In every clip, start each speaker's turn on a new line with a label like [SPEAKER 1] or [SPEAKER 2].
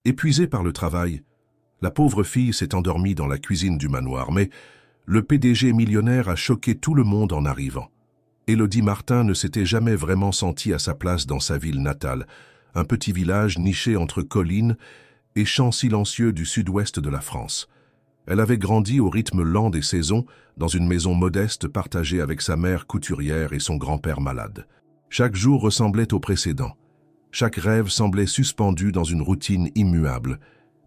[SPEAKER 1] Épuisée par le travail, la pauvre fille s'est endormie dans la cuisine du manoir, mais le PDG millionnaire a choqué tout le monde en arrivant. Élodie Martin ne s'était jamais vraiment sentie à sa place dans sa ville natale, un petit village niché entre collines et champs silencieux du sud-ouest de la France. Elle avait grandi au rythme lent des saisons, dans une maison modeste partagée avec sa mère couturière et son grand-père malade. Chaque jour ressemblait au précédent. Chaque rêve semblait suspendu dans une routine immuable.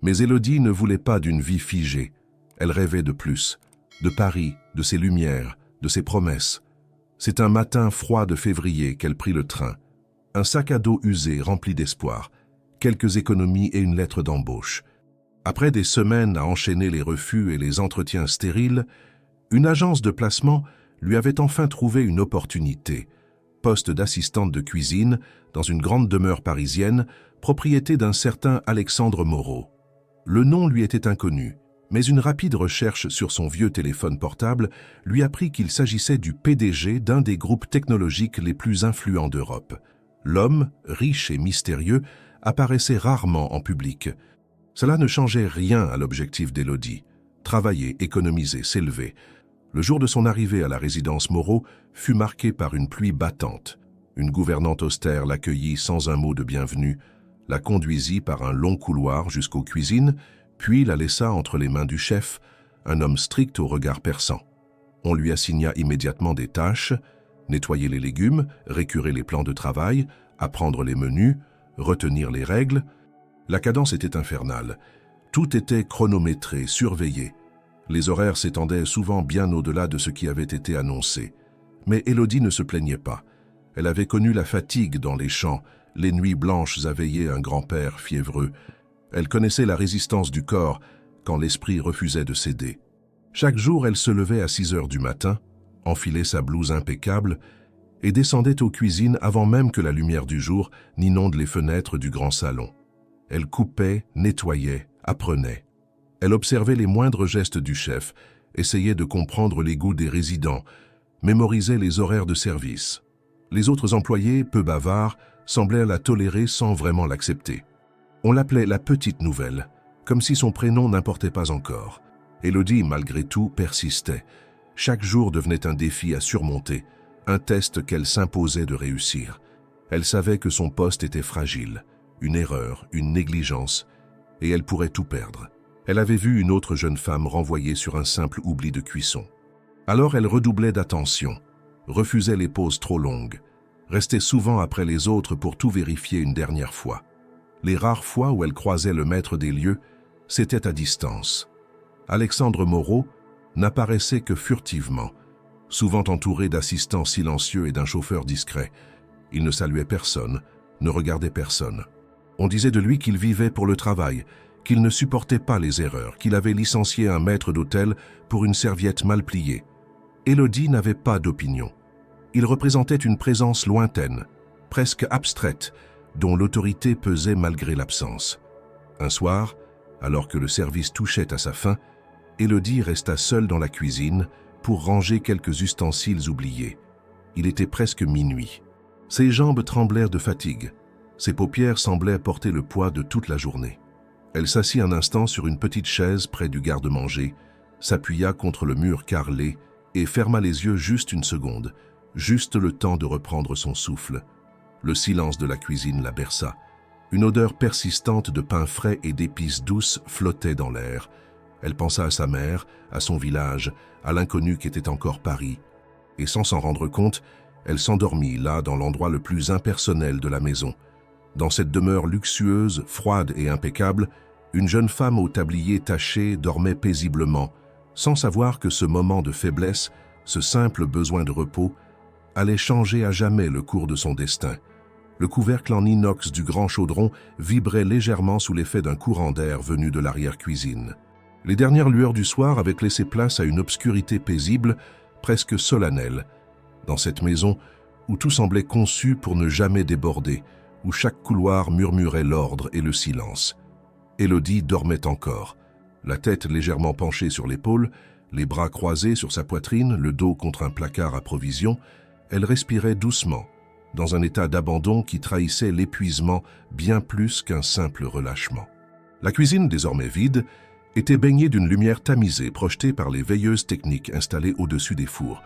[SPEAKER 1] Mais Élodie ne voulait pas d'une vie figée. Elle rêvait de plus, de Paris, de ses lumières, de ses promesses. C'est un matin froid de février qu'elle prit le train. Un sac à dos usé rempli d'espoir, quelques économies et une lettre d'embauche. Après des semaines à enchaîner les refus et les entretiens stériles, une agence de placement lui avait enfin trouvé une opportunité. Poste d'assistante de cuisine dans une grande demeure parisienne, propriété d'un certain Alexandre Moreau. Le nom lui était inconnu, mais une rapide recherche sur son vieux téléphone portable lui apprit qu'il s'agissait du PDG d'un des groupes technologiques les plus influents d'Europe. L'homme, riche et mystérieux, apparaissait rarement en public. Cela ne changeait rien à l'objectif d'Élodie. Travailler, économiser, s'élever. Le jour de son arrivée à la résidence Moreau fut marqué par une pluie battante. Une gouvernante austère l'accueillit sans un mot de bienvenue, la conduisit par un long couloir jusqu'aux cuisines, puis la laissa entre les mains du chef, un homme strict au regard perçant. On lui assigna immédiatement des tâches, nettoyer les légumes, récurer les plans de travail, apprendre les menus, retenir les règles. La cadence était infernale. Tout était chronométré, surveillé. Les horaires s'étendaient souvent bien au-delà de ce qui avait été annoncé. Mais Élodie ne se plaignait pas. Elle avait connu la fatigue dans les champs, les nuits blanches à veiller un grand-père fiévreux. Elle connaissait la résistance du corps quand l'esprit refusait de céder. Chaque jour, elle se levait à 6 heures du matin, enfilait sa blouse impeccable et descendait aux cuisines avant même que la lumière du jour n'inonde les fenêtres du grand salon. Elle coupait, nettoyait, apprenait. Elle observait les moindres gestes du chef, essayait de comprendre les goûts des résidents, mémorisait les horaires de service. Les autres employés, peu bavards, semblaient la tolérer sans vraiment l'accepter. On l'appelait la petite nouvelle, comme si son prénom n'importait pas encore. Élodie, malgré tout, persistait. Chaque jour devenait un défi à surmonter, un test qu'elle s'imposait de réussir. Elle savait que son poste était fragile, une erreur, une négligence, et elle pourrait tout perdre. Elle avait vu une autre jeune femme renvoyée sur un simple oubli de cuisson. Alors elle redoublait d'attention, refusait les pauses trop longues, restait souvent après les autres pour tout vérifier une dernière fois. Les rares fois où elle croisait le maître des lieux, c'était à distance. Alexandre Moreau n'apparaissait que furtivement, souvent entouré d'assistants silencieux et d'un chauffeur discret. Il ne saluait personne, ne regardait personne. On disait de lui qu'il vivait pour le travail, qu'il ne supportait pas les erreurs, qu'il avait licencié un maître d'hôtel pour une serviette mal pliée. Élodie n'avait pas d'opinion. Il représentait une présence lointaine, presque abstraite, dont l'autorité pesait malgré l'absence. Un soir, alors que le service touchait à sa fin, Élodie resta seule dans la cuisine pour ranger quelques ustensiles oubliés. Il était presque minuit. Ses jambes tremblèrent de fatigue. Ses paupières semblaient porter le poids de toute la journée. Elle s'assit un instant sur une petite chaise près du garde-manger, s'appuya contre le mur carrelé et ferma les yeux juste une seconde, juste le temps de reprendre son souffle. Le silence de la cuisine la berça. Une odeur persistante de pain frais et d'épices douces flottait dans l'air. Elle pensa à sa mère, à son village, à l'inconnu qu'était encore Paris. Et sans s'en rendre compte, elle s'endormit là dans l'endroit le plus impersonnel de la maison. Dans cette demeure luxueuse, froide et impeccable, une jeune femme au tablier taché dormait paisiblement, sans savoir que ce moment de faiblesse, ce simple besoin de repos, allait changer à jamais le cours de son destin. Le couvercle en inox du grand chaudron vibrait légèrement sous l'effet d'un courant d'air venu de l'arrière-cuisine. Les dernières lueurs du soir avaient laissé place à une obscurité paisible, presque solennelle, dans cette maison où tout semblait conçu pour ne jamais déborder, où chaque couloir murmurait l'ordre et le silence. Élodie dormait encore, la tête légèrement penchée sur l'épaule, les bras croisés sur sa poitrine, le dos contre un placard à provisions. Elle respirait doucement, dans un état d'abandon qui trahissait l'épuisement bien plus qu'un simple relâchement. La cuisine, désormais vide, était baignée d'une lumière tamisée projetée par les veilleuses techniques installées au-dessus des fours.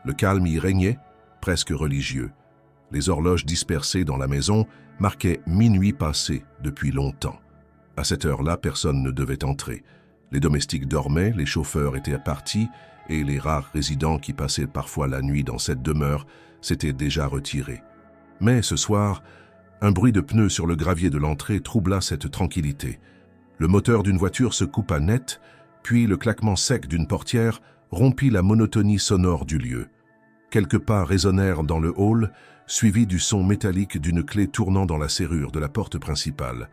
[SPEAKER 1] Le calme y régnait, presque religieux. Les horloges dispersées dans la maison marquaient minuit passé depuis longtemps. À cette heure-là, personne ne devait entrer. Les domestiques dormaient, les chauffeurs étaient partis et les rares résidents qui passaient parfois la nuit dans cette demeure s'étaient déjà retirés. Mais ce soir, un bruit de pneus sur le gravier de l'entrée troubla cette tranquillité. Le moteur d'une voiture se coupa net, puis le claquement sec d'une portière rompit la monotonie sonore du lieu. Quelques pas résonnèrent dans le hall, suivis du son métallique d'une clé tournant dans la serrure de la porte principale.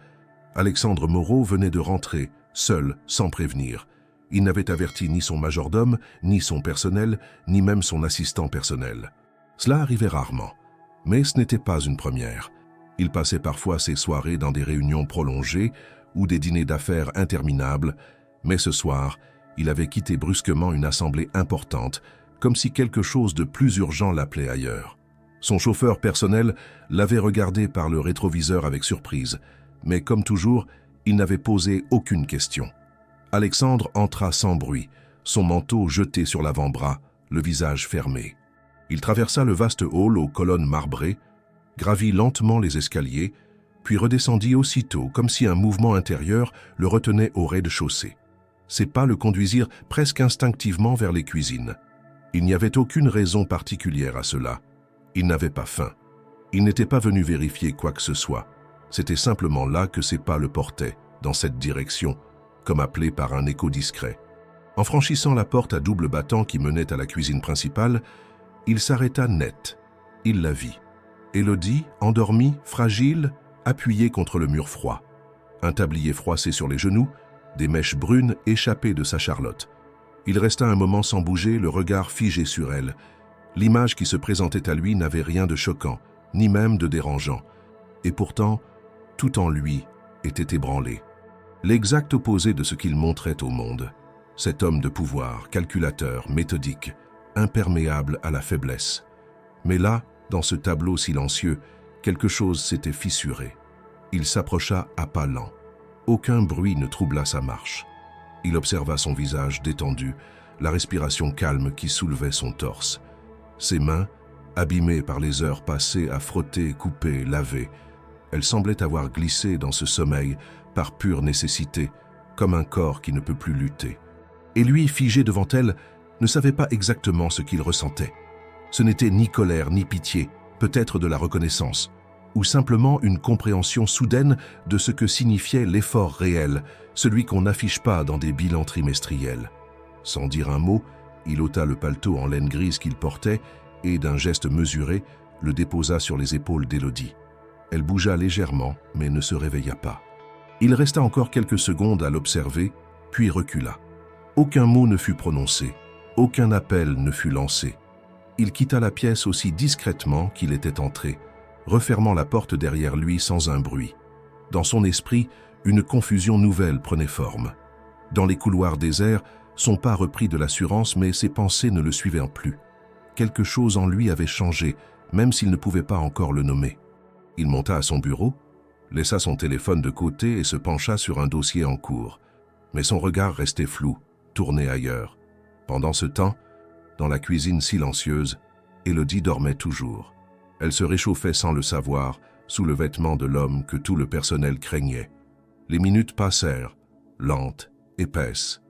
[SPEAKER 1] Alexandre Moreau venait de rentrer, seul, sans prévenir. Il n'avait averti ni son majordome, ni son personnel, ni même son assistant personnel. Cela arrivait rarement, mais ce n'était pas une première. Il passait parfois ses soirées dans des réunions prolongées ou des dîners d'affaires interminables, mais ce soir, il avait quitté brusquement une assemblée importante, comme si quelque chose de plus urgent l'appelait ailleurs. Son chauffeur personnel l'avait regardé par le rétroviseur avec surprise, mais comme toujours, il n'avait posé aucune question. Alexandre entra sans bruit, son manteau jeté sur l'avant-bras, le visage fermé. Il traversa le vaste hall aux colonnes marbrées, gravit lentement les escaliers, puis redescendit aussitôt, comme si un mouvement intérieur le retenait au rez-de-chaussée. Ses pas le conduisirent presque instinctivement vers les cuisines. Il n'y avait aucune raison particulière à cela. Il n'avait pas faim. Il n'était pas venu vérifier quoi que ce soit. C'était simplement là que ses pas le portaient, dans cette direction, comme appelé par un écho discret. En franchissant la porte à double battant qui menait à la cuisine principale, il s'arrêta net. Il la vit. Élodie, endormie, fragile, appuyée contre le mur froid. Un tablier froissé sur les genoux, des mèches brunes échappées de sa charlotte. Il resta un moment sans bouger, le regard figé sur elle. L'image qui se présentait à lui n'avait rien de choquant, ni même de dérangeant. Et pourtant, tout en lui était ébranlé. L'exact opposé de ce qu'il montrait au monde. Cet homme de pouvoir, calculateur, méthodique, imperméable à la faiblesse. Mais là, dans ce tableau silencieux, quelque chose s'était fissuré. Il s'approcha à pas lents. Aucun bruit ne troubla sa marche. Il observa son visage détendu, la respiration calme qui soulevait son torse. Ses mains, abîmées par les heures passées à frotter, couper, laver, elles semblaient avoir glissé dans ce sommeil par pure nécessité, comme un corps qui ne peut plus lutter. Et lui, figé devant elle, ne savait pas exactement ce qu'il ressentait. Ce n'était ni colère ni pitié, peut-être de la reconnaissance, ou simplement une compréhension soudaine de ce que signifiait l'effort réel, celui qu'on n'affiche pas dans des bilans trimestriels. Sans dire un mot, il ôta le paletot en laine grise qu'il portait et, d'un geste mesuré, le déposa sur les épaules d'Élodie. Elle bougea légèrement, mais ne se réveilla pas. Il resta encore quelques secondes à l'observer, puis recula. Aucun mot ne fut prononcé, aucun appel ne fut lancé. Il quitta la pièce aussi discrètement qu'il était entré, refermant la porte derrière lui sans un bruit. Dans son esprit, une confusion nouvelle prenait forme. Dans les couloirs déserts, son pas reprit de l'assurance, mais ses pensées ne le suivaient plus. Quelque chose en lui avait changé, même s'il ne pouvait pas encore le nommer. Il monta à son bureau, laissa son téléphone de côté et se pencha sur un dossier en cours. Mais son regard restait flou, tourné ailleurs. Pendant ce temps, dans la cuisine silencieuse, Élodie dormait toujours. Elle se réchauffait sans le savoir, sous le vêtement de l'homme que tout le personnel craignait. Les minutes passèrent, lentes, épaisses.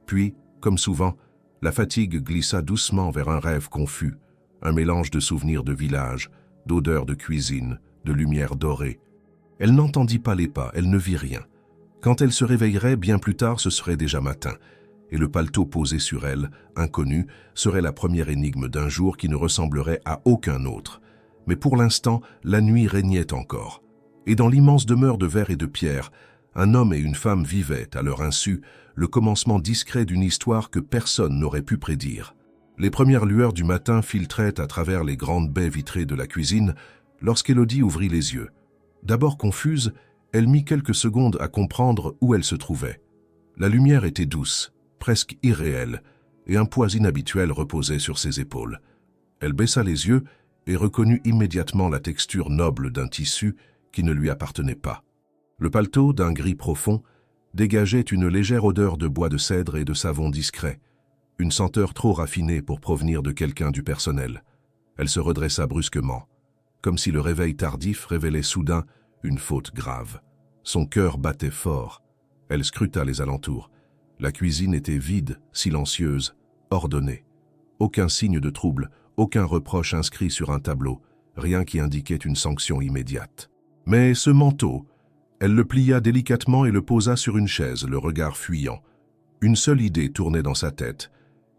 [SPEAKER 1] Puis, comme souvent, la fatigue glissa doucement vers un rêve confus, un mélange de souvenirs de village, d'odeurs de cuisine, de lumière dorée. Elle n'entendit pas les pas, elle ne vit rien. Quand elle se réveillerait, bien plus tard, ce serait déjà matin, et le paletot posé sur elle, inconnu, serait la première énigme d'un jour qui ne ressemblerait à aucun autre. Mais pour l'instant, la nuit régnait encore. Et dans l'immense demeure de verre et de pierre, un homme et une femme vivaient, à leur insu, le commencement discret d'une histoire que personne n'aurait pu prédire. Les premières lueurs du matin filtraient à travers les grandes baies vitrées de la cuisine lorsqu'Élodie ouvrit les yeux. D'abord confuse, elle mit quelques secondes à comprendre où elle se trouvait. La lumière était douce, presque irréelle, et un poids inhabituel reposait sur ses épaules. Elle baissa les yeux et reconnut immédiatement la texture noble d'un tissu qui ne lui appartenait pas. Le paletot, d'un gris profond, dégageait une légère odeur de bois de cèdre et de savon discret, une senteur trop raffinée pour provenir de quelqu'un du personnel. Elle se redressa brusquement, comme si le réveil tardif révélait soudain une faute grave. Son cœur battait fort. Elle scruta les alentours. La cuisine était vide, silencieuse, ordonnée. Aucun signe de trouble, aucun reproche inscrit sur un tableau, rien qui indiquait une sanction immédiate. Mais ce manteau, elle le plia délicatement et le posa sur une chaise, le regard fuyant. Une seule idée tournait dans sa tête.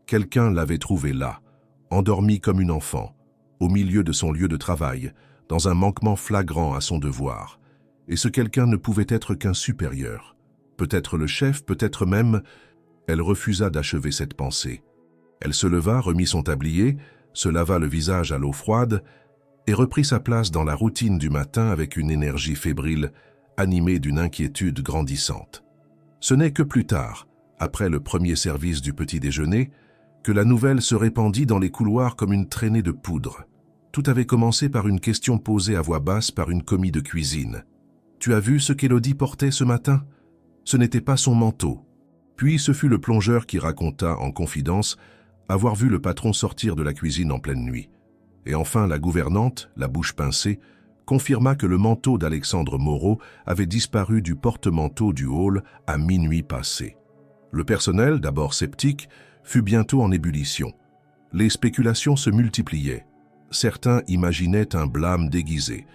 [SPEAKER 1] Quelqu'un l'avait trouvé là, endormi comme une enfant, au milieu de son lieu de travail, dans un manquement flagrant à son devoir. Et ce quelqu'un ne pouvait être qu'un supérieur. Peut-être le chef, peut-être même... Elle refusa d'achever cette pensée. Elle se leva, remit son tablier, se lava le visage à l'eau froide et reprit sa place dans la routine du matin avec une énergie fébrile, animée d'une inquiétude grandissante. Ce n'est que plus tard, après le premier service du petit déjeuner, que la nouvelle se répandit dans les couloirs comme une traînée de poudre. Tout avait commencé par une question posée à voix basse par une commis de cuisine. « Tu as vu ce qu'Élodie portait ce matin ? Ce n'était pas son manteau. » Puis ce fut le plongeur qui raconta, en confidence, avoir vu le patron sortir de la cuisine en pleine nuit. Et enfin la gouvernante, la bouche pincée, confirma que le manteau d'Alexandre Moreau avait disparu du porte-manteau du hall à minuit passé. Le personnel, d'abord sceptique, fut bientôt en ébullition. Les spéculations se multipliaient. Certains imaginaient un blâme déguisé,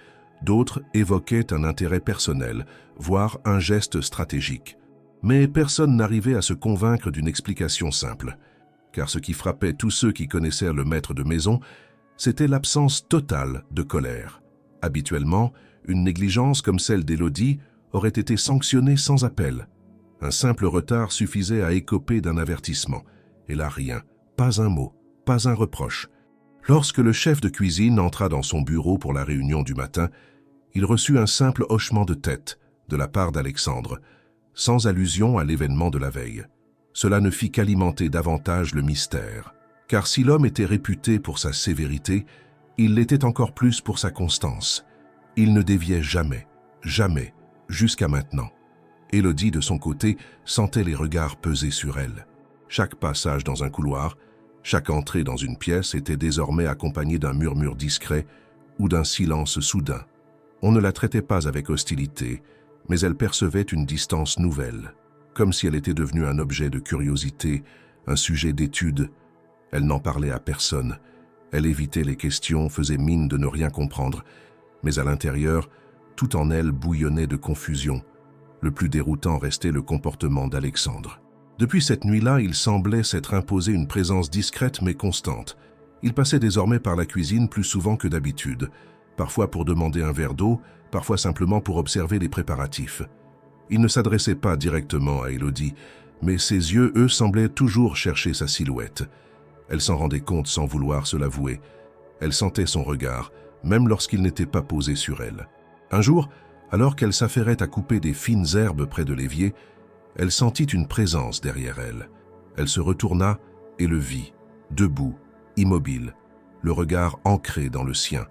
[SPEAKER 1] d'autres évoquaient un intérêt personnel, voire un geste stratégique. Mais personne n'arrivait à se convaincre d'une explication simple, car ce qui frappait tous ceux qui connaissaient le maître de maison, c'était l'absence totale de colère. Habituellement, une négligence comme celle d'Élodie aurait été sanctionnée sans appel. Un simple retard suffisait à écoper d'un avertissement. Et là rien, pas un mot, pas un reproche. Lorsque le chef de cuisine entra dans son bureau pour la réunion du matin, il reçut un simple hochement de tête de la part d'Alexandre, sans allusion à l'événement de la veille. Cela ne fit qu'alimenter davantage le mystère, car si l'homme était réputé pour sa sévérité, il l'était encore plus pour sa constance. Il ne déviait jamais, jamais, jusqu'à maintenant. Élodie, de son côté, sentait les regards peser sur elle. Chaque passage dans un couloir, chaque entrée dans une pièce était désormais accompagné d'un murmure discret ou d'un silence soudain. On ne la traitait pas avec hostilité, mais elle percevait une distance nouvelle, comme si elle était devenue un objet de curiosité, un sujet d'étude. Elle n'en parlait à personne. Elle évitait les questions, faisait mine de ne rien comprendre, mais à l'intérieur, tout en elle bouillonnait de confusion. Le plus déroutant restait le comportement d'Alexandre. Depuis cette nuit-là, il semblait s'être imposé une présence discrète mais constante. Il passait désormais par la cuisine plus souvent que d'habitude, parfois pour demander un verre d'eau, parfois simplement pour observer les préparatifs. Il ne s'adressait pas directement à Élodie, mais ses yeux, eux, semblaient toujours chercher sa silhouette. Elle s'en rendait compte sans vouloir se l'avouer. Elle sentait son regard, même lorsqu'il n'était pas posé sur elle. Un jour, alors qu'elle s'affairait à couper des fines herbes près de l'évier, elle sentit une présence derrière elle. Elle se retourna et le vit, debout, immobile, le regard ancré dans le sien.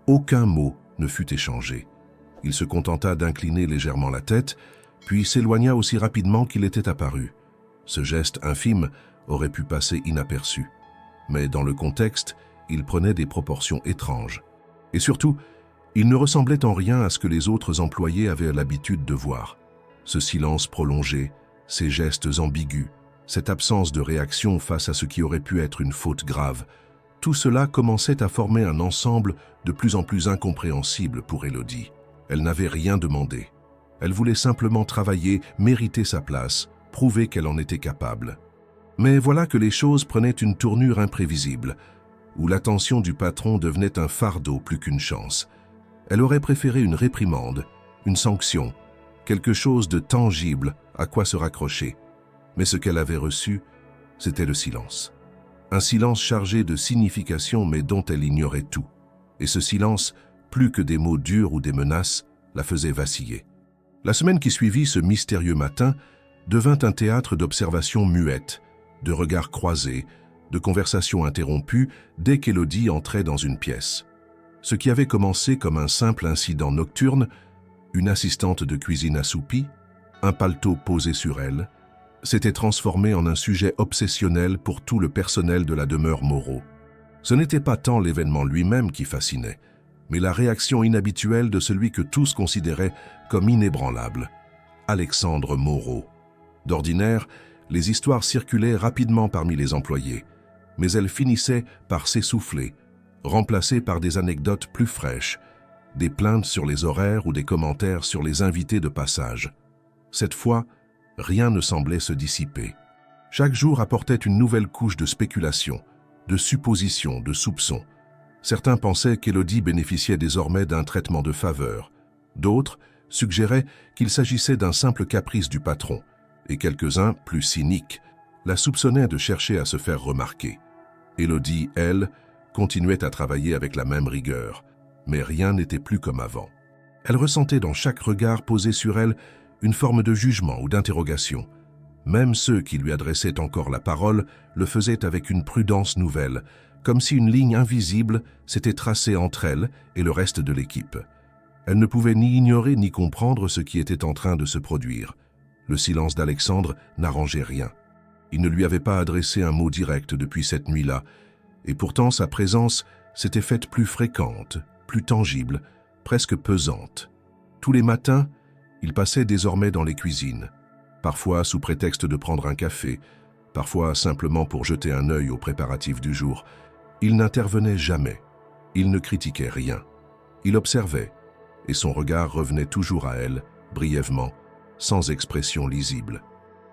[SPEAKER 1] Aucun mot ne fut échangé. Il se contenta d'incliner légèrement la tête, puis s'éloigna aussi rapidement qu'il était apparu. Ce geste infime aurait pu passer inaperçu. Mais dans le contexte, il prenait des proportions étranges. Et surtout, il ne ressemblait en rien à ce que les autres employés avaient l'habitude de voir. Ce silence prolongé, ces gestes ambigus, cette absence de réaction face à ce qui aurait pu être une faute grave, tout cela commençait à former un ensemble de plus en plus incompréhensible pour Élodie. Elle n'avait rien demandé. Elle voulait simplement travailler, mériter sa place, prouver qu'elle en était capable. Mais voilà que les choses prenaient une tournure imprévisible, où l'attention du patron devenait un fardeau plus qu'une chance. Elle aurait préféré une réprimande, une sanction, quelque chose de tangible à quoi se raccrocher. Mais ce qu'elle avait reçu, c'était le silence. Un silence chargé de signification mais dont elle ignorait tout. Et ce silence, plus que des mots durs ou des menaces, la faisait vaciller. La semaine qui suivit ce mystérieux matin devint un théâtre d'observations muettes, de regards croisés, de conversations interrompues dès qu'Élodie entrait dans une pièce. Ce qui avait commencé comme un simple incident nocturne, une assistante de cuisine assoupie, un paletot posé sur elle, s'était transformé en un sujet obsessionnel pour tout le personnel de la demeure Moreau. Ce n'était pas tant l'événement lui-même qui fascinait, mais la réaction inhabituelle de celui que tous considéraient comme inébranlable, Alexandre Moreau. D'ordinaire, les histoires circulaient rapidement parmi les employés, mais elles finissaient par s'essouffler, remplacées par des anecdotes plus fraîches, des plaintes sur les horaires ou des commentaires sur les invités de passage. Cette fois, rien ne semblait se dissiper. Chaque jour apportait une nouvelle couche de spéculation, de suppositions, de soupçons. Certains pensaient qu'Élodie bénéficiait désormais d'un traitement de faveur. D'autres suggéraient qu'il s'agissait d'un simple caprice du patron, et quelques-uns, plus cyniques, la soupçonnaient de chercher à se faire remarquer. Élodie, elle, continuait à travailler avec la même rigueur, mais rien n'était plus comme avant. Elle ressentait dans chaque regard posé sur elle une forme de jugement ou d'interrogation. Même ceux qui lui adressaient encore la parole le faisaient avec une prudence nouvelle, comme si une ligne invisible s'était tracée entre elle et le reste de l'équipe. Elle ne pouvait ni ignorer ni comprendre ce qui était en train de se produire. Le silence d'Alexandre n'arrangeait rien. Il ne lui avait pas adressé un mot direct depuis cette nuit-là, et pourtant sa présence s'était faite plus fréquente, plus tangible, presque pesante. Tous les matins, il passait désormais dans les cuisines, parfois sous prétexte de prendre un café, parfois simplement pour jeter un œil aux préparatifs du jour. Il n'intervenait jamais, il ne critiquait rien. Il observait, et son regard revenait toujours à elle, brièvement, sans expression lisible.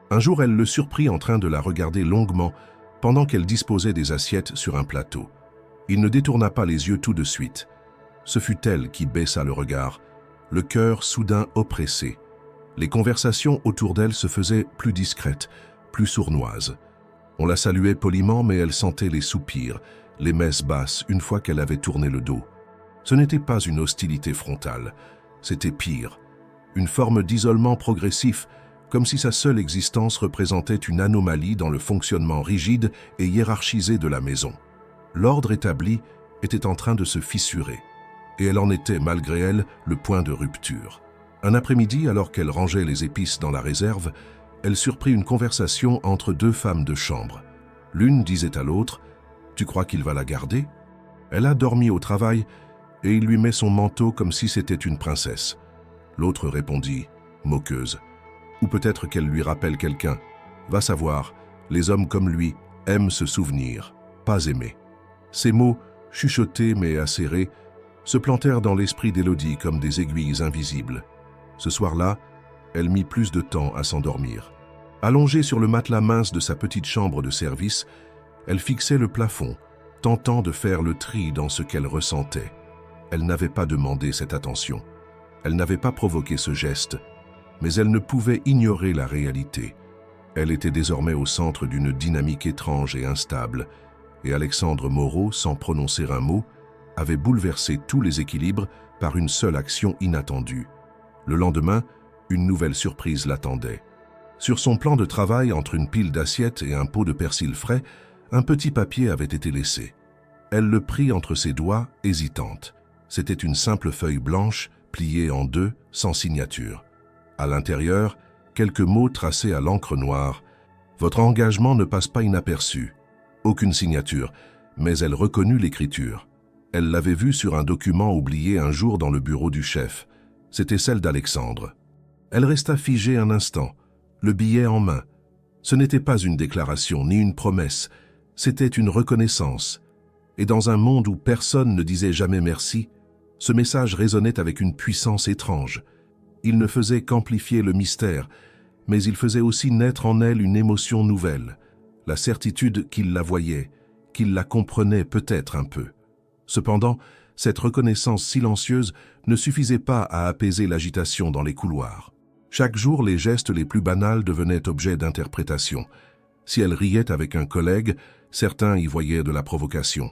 [SPEAKER 1] Un jour, elle le surprit en train de la regarder longuement pendant qu'elle disposait des assiettes sur un plateau. Il ne détourna pas les yeux tout de suite. Ce fut elle qui baissa le regard, le cœur soudain oppressé. Les conversations autour d'elle se faisaient plus discrètes, plus sournoises. On la saluait poliment, mais elle sentait les soupirs, les messes basses une fois qu'elle avait tourné le dos. Ce n'était pas une hostilité frontale, c'était pire, une forme d'isolement progressif, comme si sa seule existence représentait une anomalie dans le fonctionnement rigide et hiérarchisé de la maison. L'ordre établi était en train de se fissurer, et elle en était, malgré elle, le point de rupture. Un après-midi, alors qu'elle rangeait les épices dans la réserve, elle surprit une conversation entre deux femmes de chambre. L'une disait à l'autre « Tu crois qu'il va la garder ?» Elle a dormi au travail et il lui met son manteau comme si c'était une princesse. L'autre répondit, moqueuse. Ou peut-être qu'elle lui rappelle quelqu'un. Va savoir, les hommes comme lui aiment se souvenir, pas aimer. Ces mots, chuchotés mais acérés, se plantèrent dans l'esprit d'Élodie comme des aiguilles invisibles. Ce soir-là, elle mit plus de temps à s'endormir. Allongée sur le matelas mince de sa petite chambre de service, elle fixait le plafond, tentant de faire le tri dans ce qu'elle ressentait. Elle n'avait pas demandé cette attention. Elle n'avait pas provoqué ce geste, mais elle ne pouvait ignorer la réalité. Elle était désormais au centre d'une dynamique étrange et instable, et Alexandre Moreau, sans prononcer un mot, avait bouleversé tous les équilibres par une seule action inattendue. Le lendemain, une nouvelle surprise l'attendait. Sur son plan de travail, entre une pile d'assiettes et un pot de persil frais, un petit papier avait été laissé. Elle le prit entre ses doigts, hésitante. C'était une simple feuille blanche, pliée en deux, sans signature. À l'intérieur, quelques mots tracés à l'encre noire. « Votre engagement ne passe pas inaperçu. » Aucune signature, mais elle reconnut l'écriture. Elle l'avait vue sur un document oublié un jour dans le bureau du chef. C'était celle d'Alexandre. Elle resta figée un instant, le billet en main. Ce n'était pas une déclaration ni une promesse, c'était une reconnaissance. Et dans un monde où personne ne disait jamais merci, ce message résonnait avec une puissance étrange. Il ne faisait qu'amplifier le mystère, mais il faisait aussi naître en elle une émotion nouvelle, la certitude qu'il la voyait, qu'il la comprenait peut-être un peu. Cependant, cette reconnaissance silencieuse ne suffisait pas à apaiser l'agitation dans les couloirs. Chaque jour, les gestes les plus banals devenaient objet d'interprétation. Si elle riait avec un collègue, certains y voyaient de la provocation.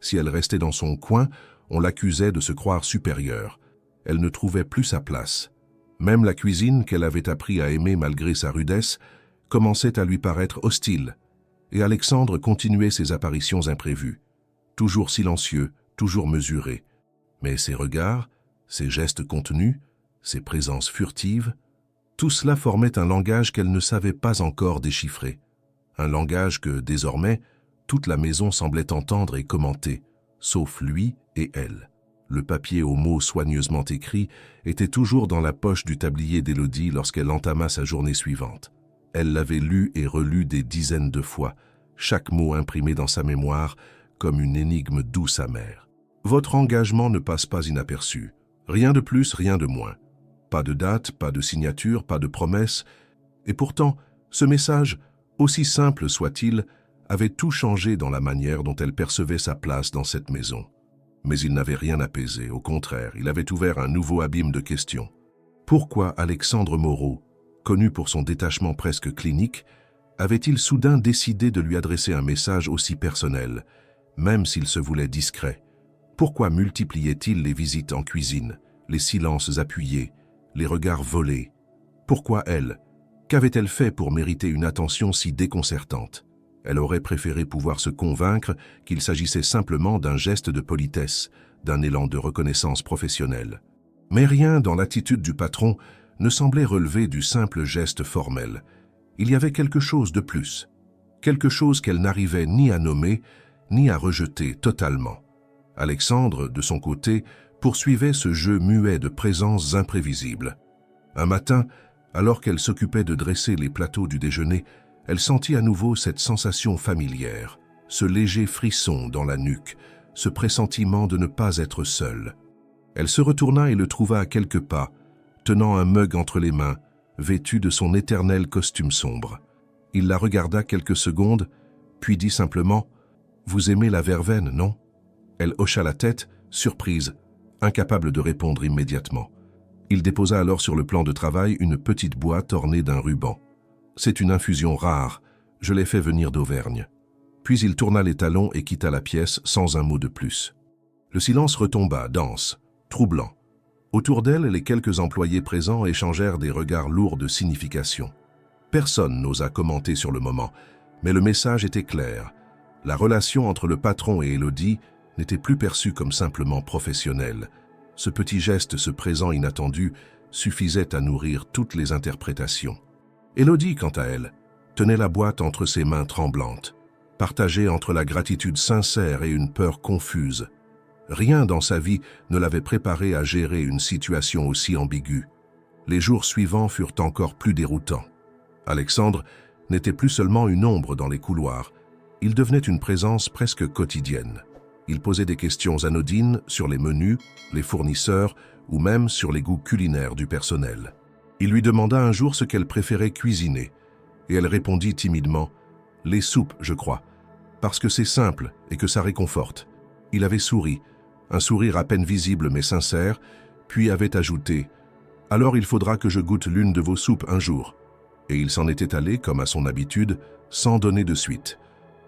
[SPEAKER 1] Si elle restait dans son coin, on l'accusait de se croire supérieure. Elle ne trouvait plus sa place. Même la cuisine, qu'elle avait appris à aimer malgré sa rudesse, commençait à lui paraître hostile. Et Alexandre continuait ses apparitions imprévues. Toujours silencieux, toujours mesuré. Mais ses regards, ses gestes contenus, ses présences furtives, Tout cela formait un langage qu'elle ne savait pas encore déchiffrer. Un langage que, désormais, toute la maison semblait entendre et commenter, sauf lui et elle. Le papier aux mots soigneusement écrits était toujours dans la poche du tablier d'Élodie lorsqu'elle entama sa journée suivante. Elle l'avait lu et relu des dizaines de fois, chaque mot imprimé dans sa mémoire comme une énigme douce amère. Votre engagement ne passe pas inaperçu. Rien de plus, rien de moins. Pas de date, pas de signature, pas de promesse. Et pourtant, ce message, aussi simple soit-il, avait tout changé dans la manière dont elle percevait sa place dans cette maison. Mais il n'avait rien apaisé, au contraire, il avait ouvert un nouveau abîme de questions. Pourquoi Alexandre Moreau, connu pour son détachement presque clinique, avait-il soudain décidé de lui adresser un message aussi personnel, même s'il se voulait discret? Pourquoi multipliait-il les visites en cuisine, les silences appuyés, les regards volés? Pourquoi elle? Qu'avait-elle fait pour mériter une attention si déconcertante? Elle aurait préféré pouvoir se convaincre qu'il s'agissait simplement d'un geste de politesse, d'un élan de reconnaissance professionnelle. Mais rien dans l'attitude du patron ne semblait relever du simple geste formel. Il y avait quelque chose de plus, quelque chose qu'elle n'arrivait ni à nommer, ni à rejeter totalement. Alexandre, de son côté, poursuivait ce jeu muet de présences imprévisibles. Un matin, alors qu'elle s'occupait de dresser les plateaux du déjeuner, elle sentit à nouveau cette sensation familière, ce léger frisson dans la nuque, ce pressentiment de ne pas être seule. Elle se retourna et le trouva à quelques pas, tenant un mug entre les mains, vêtu de son éternel costume sombre. Il la regarda quelques secondes, puis dit simplement « Vous aimez la verveine, non ?» Elle hocha la tête, surprise, incapable de répondre immédiatement. Il déposa alors sur le plan de travail une petite boîte ornée d'un ruban. « C'est une infusion rare, je l'ai fait venir d'Auvergne. » Puis il tourna les talons et quitta la pièce sans un mot de plus. Le silence retomba, dense, troublant. Autour d'elle, les quelques employés présents échangèrent des regards lourds de signification. Personne n'osa commenter sur le moment, mais le message était clair. La relation entre le patron et Élodie n'était plus perçue comme simplement professionnelle. Ce petit geste, ce présent inattendu, suffisait à nourrir toutes les interprétations. Élodie, quant à elle, tenait la boîte entre ses mains tremblantes, partagée entre la gratitude sincère et une peur confuse. Rien dans sa vie ne l'avait préparée à gérer une situation aussi ambiguë. Les jours suivants furent encore plus déroutants. Alexandre n'était plus seulement une ombre dans les couloirs, il devenait une présence presque quotidienne. Il posait des questions anodines sur les menus, les fournisseurs ou même sur les goûts culinaires du personnel. Il lui demanda un jour ce qu'elle préférait cuisiner, et elle répondit timidement « Les soupes, je crois, parce que c'est simple et que ça réconforte. » Il avait souri, un sourire à peine visible mais sincère, puis avait ajouté « Alors il faudra que je goûte l'une de vos soupes un jour. » Et il s'en était allé, comme à son habitude, sans donner de suite.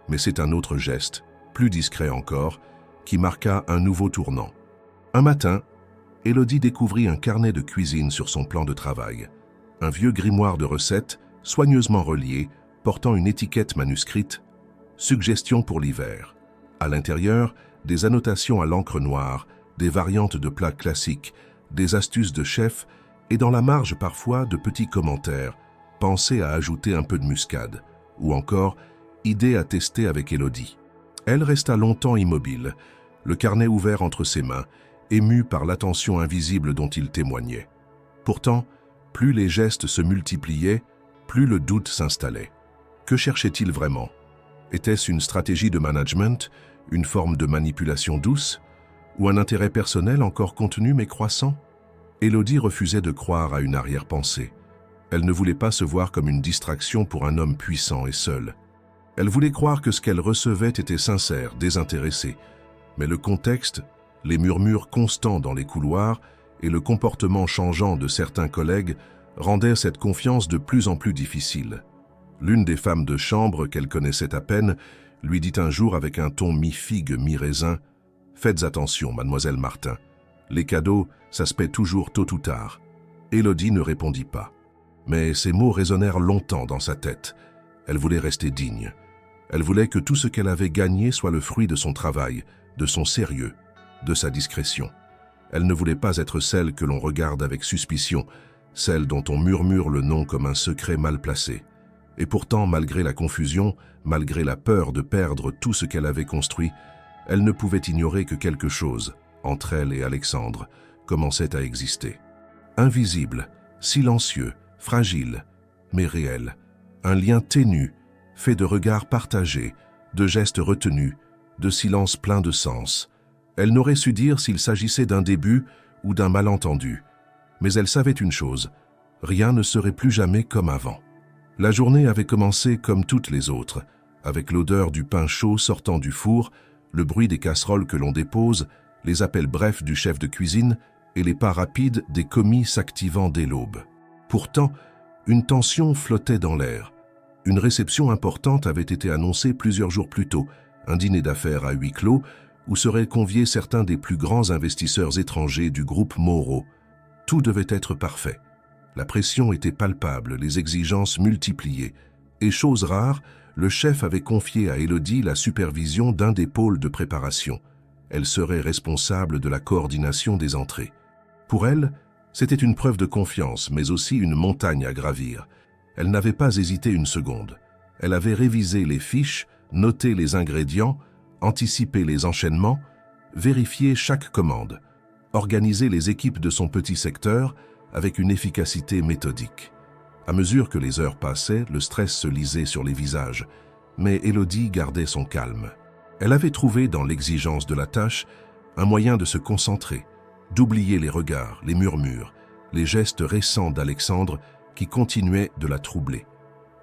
[SPEAKER 1] Mais c'est un autre geste, plus discret encore, qui marqua un nouveau tournant. Un matin, Élodie découvrit un carnet de cuisine sur son plan de travail. Un vieux grimoire de recettes, soigneusement relié, portant une étiquette manuscrite « Suggestions pour l'hiver ». À l'intérieur, des annotations à l'encre noire, des variantes de plats classiques, des astuces de chef et dans la marge parfois de petits commentaires, pensés à ajouter un peu de muscade, ou encore idées à tester avec Élodie. Elle resta longtemps immobile, le carnet ouvert entre ses mains, émue par l'attention invisible dont il témoignait. Pourtant, plus les gestes se multipliaient, plus le doute s'installait. Que cherchait-il vraiment? Était-ce une stratégie de management, une forme de manipulation douce, ou un intérêt personnel encore contenu mais croissant? Élodie refusait de croire à une arrière-pensée. Elle ne voulait pas se voir comme une distraction pour un homme puissant et seul. Elle voulait croire que ce qu'elle recevait était sincère, désintéressé. Mais le contexte, les murmures constants dans les couloirs et le comportement changeant de certains collègues rendaient cette confiance de plus en plus difficile. L'une des femmes de chambre qu'elle connaissait à peine lui dit un jour avec un ton mi-figue, mi-raisin « Faites attention, mademoiselle Martin. Les cadeaux, ça se paie toujours tôt ou tard. » Élodie ne répondit pas. Mais ces mots résonnèrent longtemps dans sa tête. Elle voulait rester digne. Elle voulait que tout ce qu'elle avait gagné soit le fruit de son travail, de son sérieux, de sa discrétion. Elle ne voulait pas être celle que l'on regarde avec suspicion, celle dont on murmure le nom comme un secret mal placé. Et pourtant, malgré la confusion, malgré la peur de perdre tout ce qu'elle avait construit, elle ne pouvait ignorer que quelque chose, entre elle et Alexandre, commençait à exister. Invisible, silencieux, fragile, mais réel. Un lien ténu, fait de regards partagés, de gestes retenus, de silences pleins de sens. Elle n'aurait su dire s'il s'agissait d'un début ou d'un malentendu. Mais elle savait une chose, rien ne serait plus jamais comme avant. La journée avait commencé comme toutes les autres, avec l'odeur du pain chaud sortant du four, le bruit des casseroles que l'on dépose, les appels brefs du chef de cuisine et les pas rapides des commis s'activant dès l'aube. Pourtant, une tension flottait dans l'air. Une réception importante avait été annoncée plusieurs jours plus tôt, un dîner d'affaires à huis clos, où seraient conviés certains des plus grands investisseurs étrangers du groupe Moreau. Tout devait être parfait. La pression était palpable, les exigences multipliées. Et chose rare, le chef avait confié à Élodie la supervision d'un des pôles de préparation. Elle serait responsable de la coordination des entrées. Pour elle, c'était une preuve de confiance, mais aussi une montagne à gravir. Elle n'avait pas hésité une seconde. Elle avait révisé les fiches, noté les ingrédients, anticipé les enchaînements, vérifié chaque commande, organisé les équipes de son petit secteur avec une efficacité méthodique. À mesure que les heures passaient, le stress se lisait sur les visages, mais Élodie gardait son calme. Elle avait trouvé dans l'exigence de la tâche un moyen de se concentrer, d'oublier les regards, les murmures, les gestes récents d'Alexandre qui continuaient de la troubler.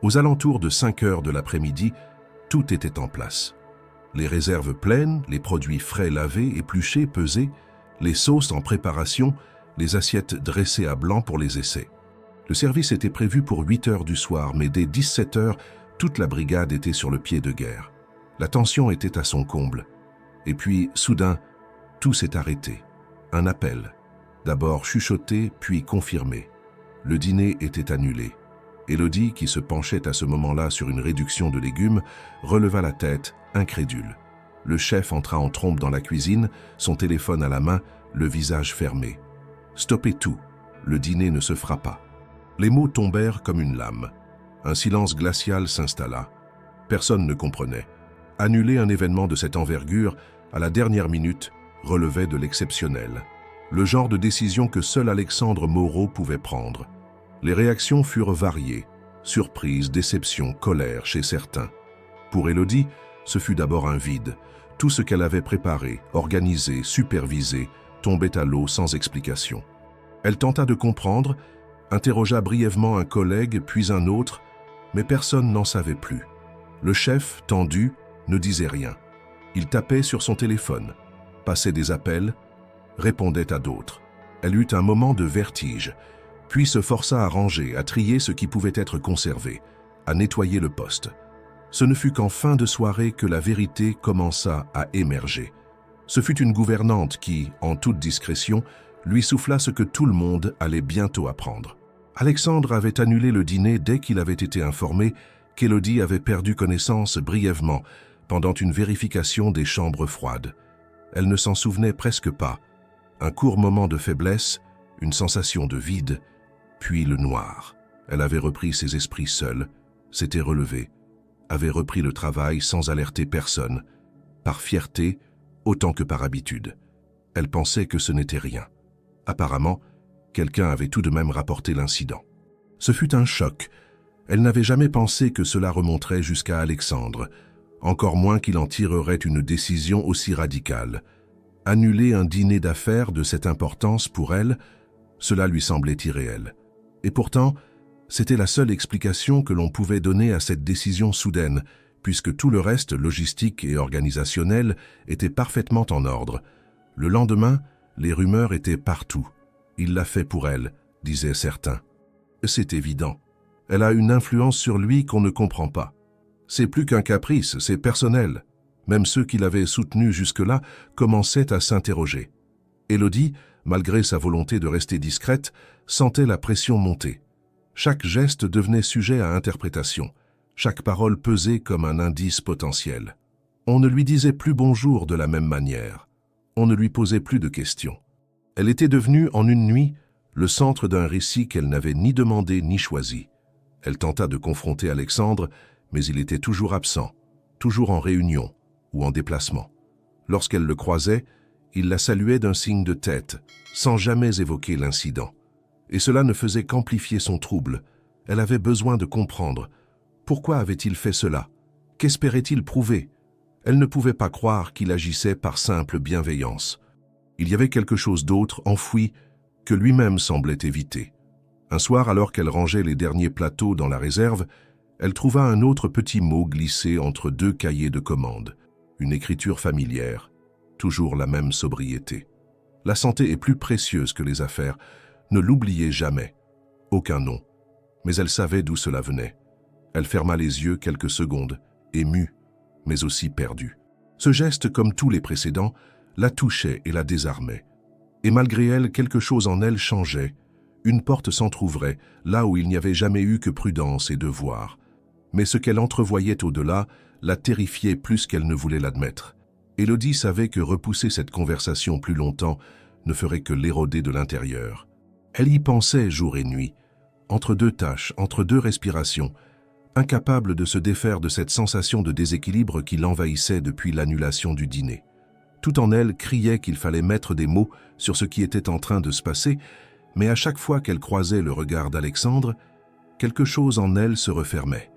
[SPEAKER 1] Aux alentours de 5 heures de l'après-midi, tout était en place. Les réserves pleines, les produits frais lavés, épluchés, pesés, les sauces en préparation, les assiettes dressées à blanc pour les essais. Le service était prévu pour 8 heures du soir, mais dès 17 heures, toute la brigade était sur le pied de guerre. La tension était à son comble. Et puis, soudain, tout s'est arrêté. Un appel. D'abord chuchoté, puis confirmé. Le dîner était annulé. Élodie, qui se penchait à ce moment-là sur une réduction de légumes, releva la tête, incrédule. Le chef entra en trombe dans la cuisine, son téléphone à la main, le visage fermé. Stoppez tout, le dîner ne se fera pas. Les mots tombèrent comme une lame. Un silence glacial s'installa. Personne ne comprenait. Annuler un événement de cette envergure, à la dernière minute, relevait de l'exceptionnel. Le genre de décision que seul Alexandre Moreau pouvait prendre. Les réactions furent variées. Surprise, déception, colère chez certains. Pour Élodie, ce fut d'abord un vide. Tout ce qu'elle avait préparé, organisé, supervisé, tombait à l'eau sans explication. Elle tenta de comprendre, interrogea brièvement un collègue, puis un autre, mais personne n'en savait plus. Le chef, tendu, ne disait rien. Il tapait sur son téléphone, passait des appels, répondait à d'autres. Elle eut un moment de vertige, puis se força à ranger, à trier ce qui pouvait être conservé, à nettoyer le poste. Ce ne fut qu'en fin de soirée que la vérité commença à émerger. Ce fut une gouvernante qui, en toute discrétion, lui souffla ce que tout le monde allait bientôt apprendre. Alexandre avait annulé le dîner dès qu'il avait été informé qu'Élodie avait perdu connaissance brièvement pendant une vérification des chambres froides. Elle ne s'en souvenait presque pas. Un court moment de faiblesse, une sensation de vide, puis le noir. Elle avait repris ses esprits seule, s'était relevée, avait repris le travail sans alerter personne, par fierté autant que par habitude. Elle pensait que ce n'était rien. Apparemment, quelqu'un avait tout de même rapporté l'incident. Ce fut un choc. Elle n'avait jamais pensé que cela remonterait jusqu'à Alexandre, encore moins qu'il en tirerait une décision aussi radicale. Annuler un dîner d'affaires de cette importance pour elle, cela lui semblait irréel. Et pourtant, c'était la seule explication que l'on pouvait donner à cette décision soudaine, puisque tout le reste, logistique et organisationnel, était parfaitement en ordre. Le lendemain, les rumeurs étaient partout. Il l'a fait pour elle, disaient certains. C'est évident. Elle a une influence sur lui qu'on ne comprend pas. C'est plus qu'un caprice, c'est personnel. Même ceux qui l'avaient soutenu jusque-là commençaient à s'interroger. Élodie, malgré sa volonté de rester discrète, sentait la pression monter. Chaque geste devenait sujet à interprétation. Chaque parole pesait comme un indice potentiel. On ne lui disait plus bonjour de la même manière. On ne lui posait plus de questions. Elle était devenue, en une nuit, le centre d'un récit qu'elle n'avait ni demandé ni choisi. Elle tenta de confronter Alexandre, mais il était toujours absent, toujours en réunion ou en déplacement. Lorsqu'elle le croisait, il la saluait d'un signe de tête, sans jamais évoquer l'incident. Et cela ne faisait qu'amplifier son trouble. Elle avait besoin de comprendre. Pourquoi avait-il fait cela? Qu'espérait-il prouver? Elle ne pouvait pas croire qu'il agissait par simple bienveillance. Il y avait quelque chose d'autre, enfoui, que lui-même semblait éviter. Un soir, alors qu'elle rangeait les derniers plateaux dans la réserve, elle trouva un autre petit mot glissé entre deux cahiers de commande. Une écriture familière, toujours la même sobriété. La santé est plus précieuse que les affaires. Ne l'oubliez jamais. Aucun nom. Mais elle savait d'où cela venait. Elle ferma les yeux quelques secondes, émue, mais aussi perdue. Ce geste, comme tous les précédents, la touchait et la désarmait. Et malgré elle, quelque chose en elle changeait. Une porte s'entr'ouvrait, là où il n'y avait jamais eu que prudence et devoir. Mais ce qu'elle entrevoyait au-delà la terrifiait plus qu'elle ne voulait l'admettre. Élodie savait que repousser cette conversation plus longtemps ne ferait que l'éroder de l'intérieur. Elle y pensait jour et nuit, entre deux tâches, entre deux respirations, incapable de se défaire de cette sensation de déséquilibre qui l'envahissait depuis l'annulation du dîner. Tout en elle criait qu'il fallait mettre des mots sur ce qui était en train de se passer, mais à chaque fois qu'elle croisait le regard d'Alexandre, quelque chose en elle se refermait.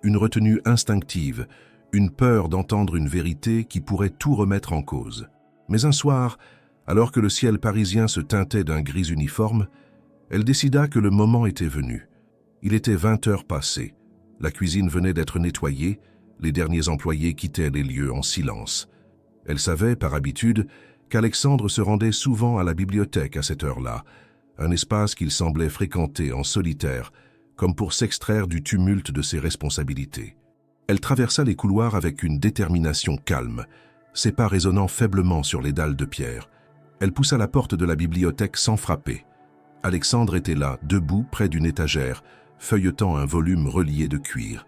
[SPEAKER 1] Une retenue instinctive, une peur d'entendre une vérité qui pourrait tout remettre en cause. Mais un soir, alors que le ciel parisien se teintait d'un gris uniforme, elle décida que le moment était venu. Il était 20 heures passées. La cuisine venait d'être nettoyée, les derniers employés quittaient les lieux en silence. Elle savait, par habitude, qu'Alexandre se rendait souvent à la bibliothèque à cette heure-là, un espace qu'il semblait fréquenter en solitaire, comme pour s'extraire du tumulte de ses responsabilités. Elle traversa les couloirs avec une détermination calme, ses pas résonnant faiblement sur les dalles de pierre. Elle poussa la porte de la bibliothèque sans frapper. Alexandre était là, debout près d'une étagère, feuilletant un volume relié de cuir.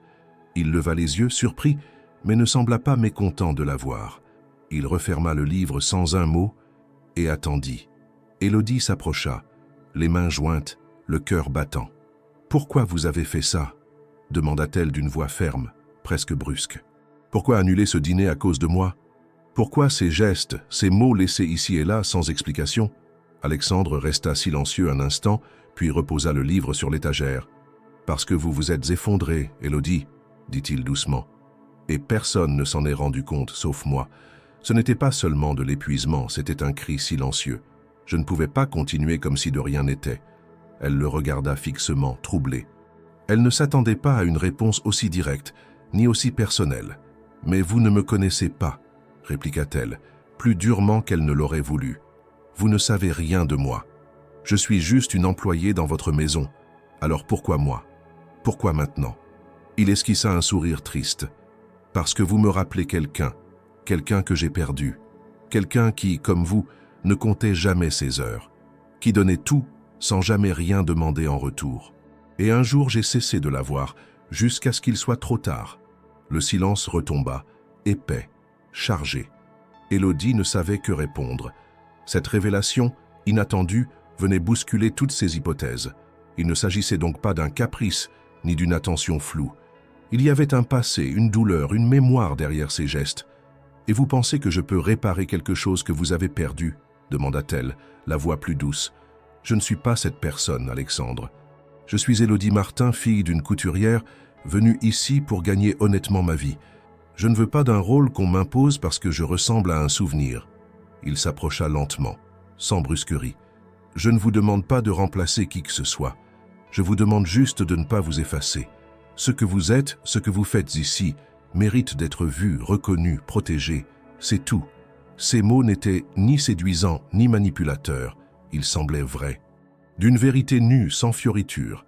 [SPEAKER 1] Il leva les yeux, surpris, mais ne sembla pas mécontent de la voir. Il referma le livre sans un mot et attendit. Élodie s'approcha, les mains jointes, le cœur battant. « Pourquoi vous avez fait ça ?» demanda-t-elle d'une voix ferme, presque brusque. « Pourquoi annuler ce dîner à cause de moi? Pourquoi ces gestes, ces mots laissés ici et là sans explication ?» Alexandre resta silencieux un instant, puis reposa le livre sur l'étagère. « Parce que vous vous êtes effondrée, Élodie, » dit-il doucement. « Et personne ne s'en est rendu compte, sauf moi. Ce n'était pas seulement de l'épuisement, c'était un cri silencieux. Je ne pouvais pas continuer comme si de rien n'était. » Elle le regarda fixement, troublée. Elle ne s'attendait pas à une réponse aussi directe, ni aussi personnelle. « Mais vous ne me connaissez pas, » répliqua-t-elle, plus durement qu'elle ne l'aurait voulu. « Vous ne savez rien de moi. Je suis juste une employée dans votre maison. Alors pourquoi moi? Pourquoi maintenant ?» Il esquissa un sourire triste. « Parce que vous me rappelez quelqu'un que j'ai perdu, quelqu'un qui, comme vous, ne comptait jamais ses heures, qui donnait tout sans jamais rien demander en retour. Et un jour j'ai cessé de la voir, jusqu'à ce qu'il soit trop tard. » Le silence retomba, épais, chargé. Élodie ne savait que répondre. Cette révélation, inattendue, venait bousculer toutes ses hypothèses. Il ne s'agissait donc pas d'un caprice, ni d'une attention floue. Il y avait un passé, une douleur, une mémoire derrière ces gestes. « Et vous pensez que je peux réparer quelque chose que vous avez perdu ?» demanda-t-elle, la voix plus douce. « Je ne suis pas cette personne, Alexandre. Je suis Élodie Martin, fille d'une couturière, venue ici pour gagner honnêtement ma vie. Je ne veux pas d'un rôle qu'on m'impose parce que je ressemble à un souvenir. » Il s'approcha lentement, sans brusquerie. « Je ne vous demande pas de remplacer qui que ce soit. Je vous demande juste de ne pas vous effacer. Ce que vous êtes, ce que vous faites ici, mérite d'être vu, reconnu, protégé. C'est tout. » Ces mots n'étaient ni séduisants, ni manipulateurs. Ils semblaient vrais. D'une vérité nue, sans fioriture.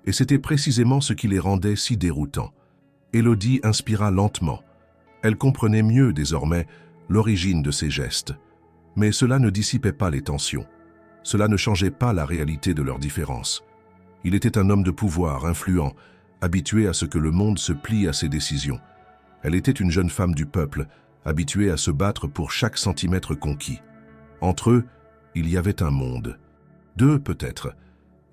[SPEAKER 1] Et c'était précisément ce qui les rendait si déroutants. Élodie inspira lentement. Elle comprenait mieux, désormais, l'origine de ses gestes. Mais cela ne dissipait pas les tensions. Cela ne changeait pas la réalité de leur différence. Il était un homme de pouvoir, influent, habitué à ce que le monde se plie à ses décisions. Elle était une jeune femme du peuple, habituée à se battre pour chaque centimètre conquis. Entre eux, il y avait un monde. Deux peut-être,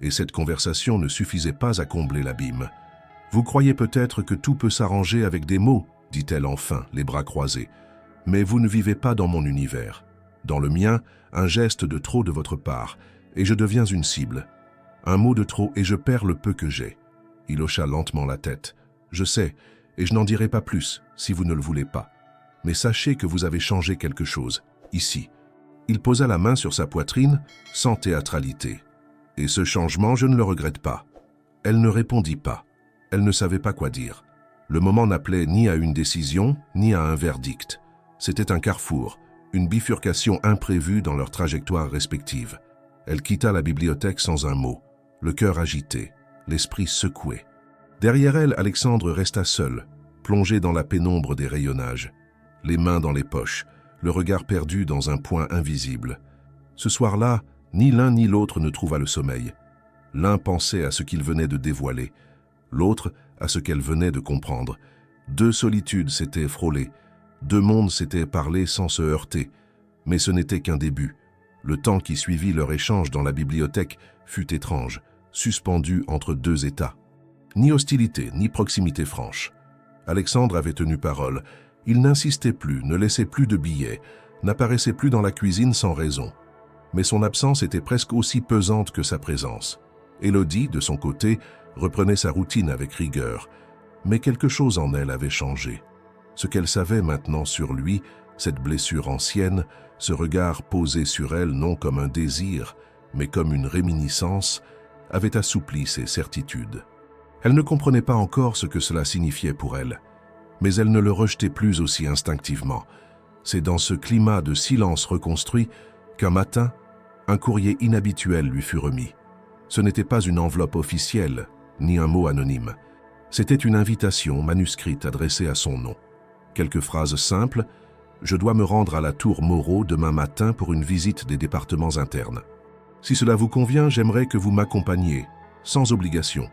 [SPEAKER 1] et cette conversation ne suffisait pas à combler l'abîme. « Vous croyez peut-être que tout peut s'arranger avec des mots, dit-elle enfin, les bras croisés. Mais vous ne vivez pas dans mon univers. Dans le mien, un geste de trop de votre part, et je deviens une cible. Un mot de trop et je perds le peu que j'ai. » Il hocha lentement la tête. « Je sais, et je n'en dirai pas plus, si vous ne le voulez pas. Mais sachez que vous avez changé quelque chose, ici. » Il posa la main sur sa poitrine, sans théâtralité. « Et ce changement, je ne le regrette pas. » Elle ne répondit pas. Elle ne savait pas quoi dire. Le moment n'appelait ni à une décision, ni à un verdict. C'était un carrefour, une bifurcation imprévue dans leurs trajectoires respectives. Elle quitta la bibliothèque sans un mot, le cœur agité, l'esprit secoué. Derrière elle, Alexandre resta seul, plongé dans la pénombre des rayonnages, les mains dans les poches, le regard perdu dans un point invisible. Ce soir-là, ni l'un ni l'autre ne trouva le sommeil. L'un pensait à ce qu'il venait de dévoiler, l'autre à ce qu'elle venait de comprendre. Deux solitudes s'étaient frôlées, deux mondes s'étaient parlé sans se heurter, mais ce n'était qu'un début. Le temps qui suivit leur échange dans la bibliothèque fut étrange, suspendu entre deux états. Ni hostilité, ni proximité franche. Alexandre avait tenu parole. Il n'insistait plus, ne laissait plus de billets, n'apparaissait plus dans la cuisine sans raison. Mais son absence était presque aussi pesante que sa présence. Élodie, de son côté, reprenait sa routine avec rigueur. Mais quelque chose en elle avait changé. Ce qu'elle savait maintenant sur lui, cette blessure ancienne, ce regard posé sur elle non comme un désir, mais comme une réminiscence, avait assoupli ses certitudes. Elle ne comprenait pas encore ce que cela signifiait pour elle, mais elle ne le rejetait plus aussi instinctivement. C'est dans ce climat de silence reconstruit qu'un matin, un courrier inhabituel lui fut remis. Ce n'était pas une enveloppe officielle, ni un mot anonyme. C'était une invitation manuscrite adressée à son nom. Quelques phrases simples. « Je dois me rendre à la tour Moreau demain matin pour une visite des départements internes. Si cela vous convient, j'aimerais que vous m'accompagniez, sans obligation.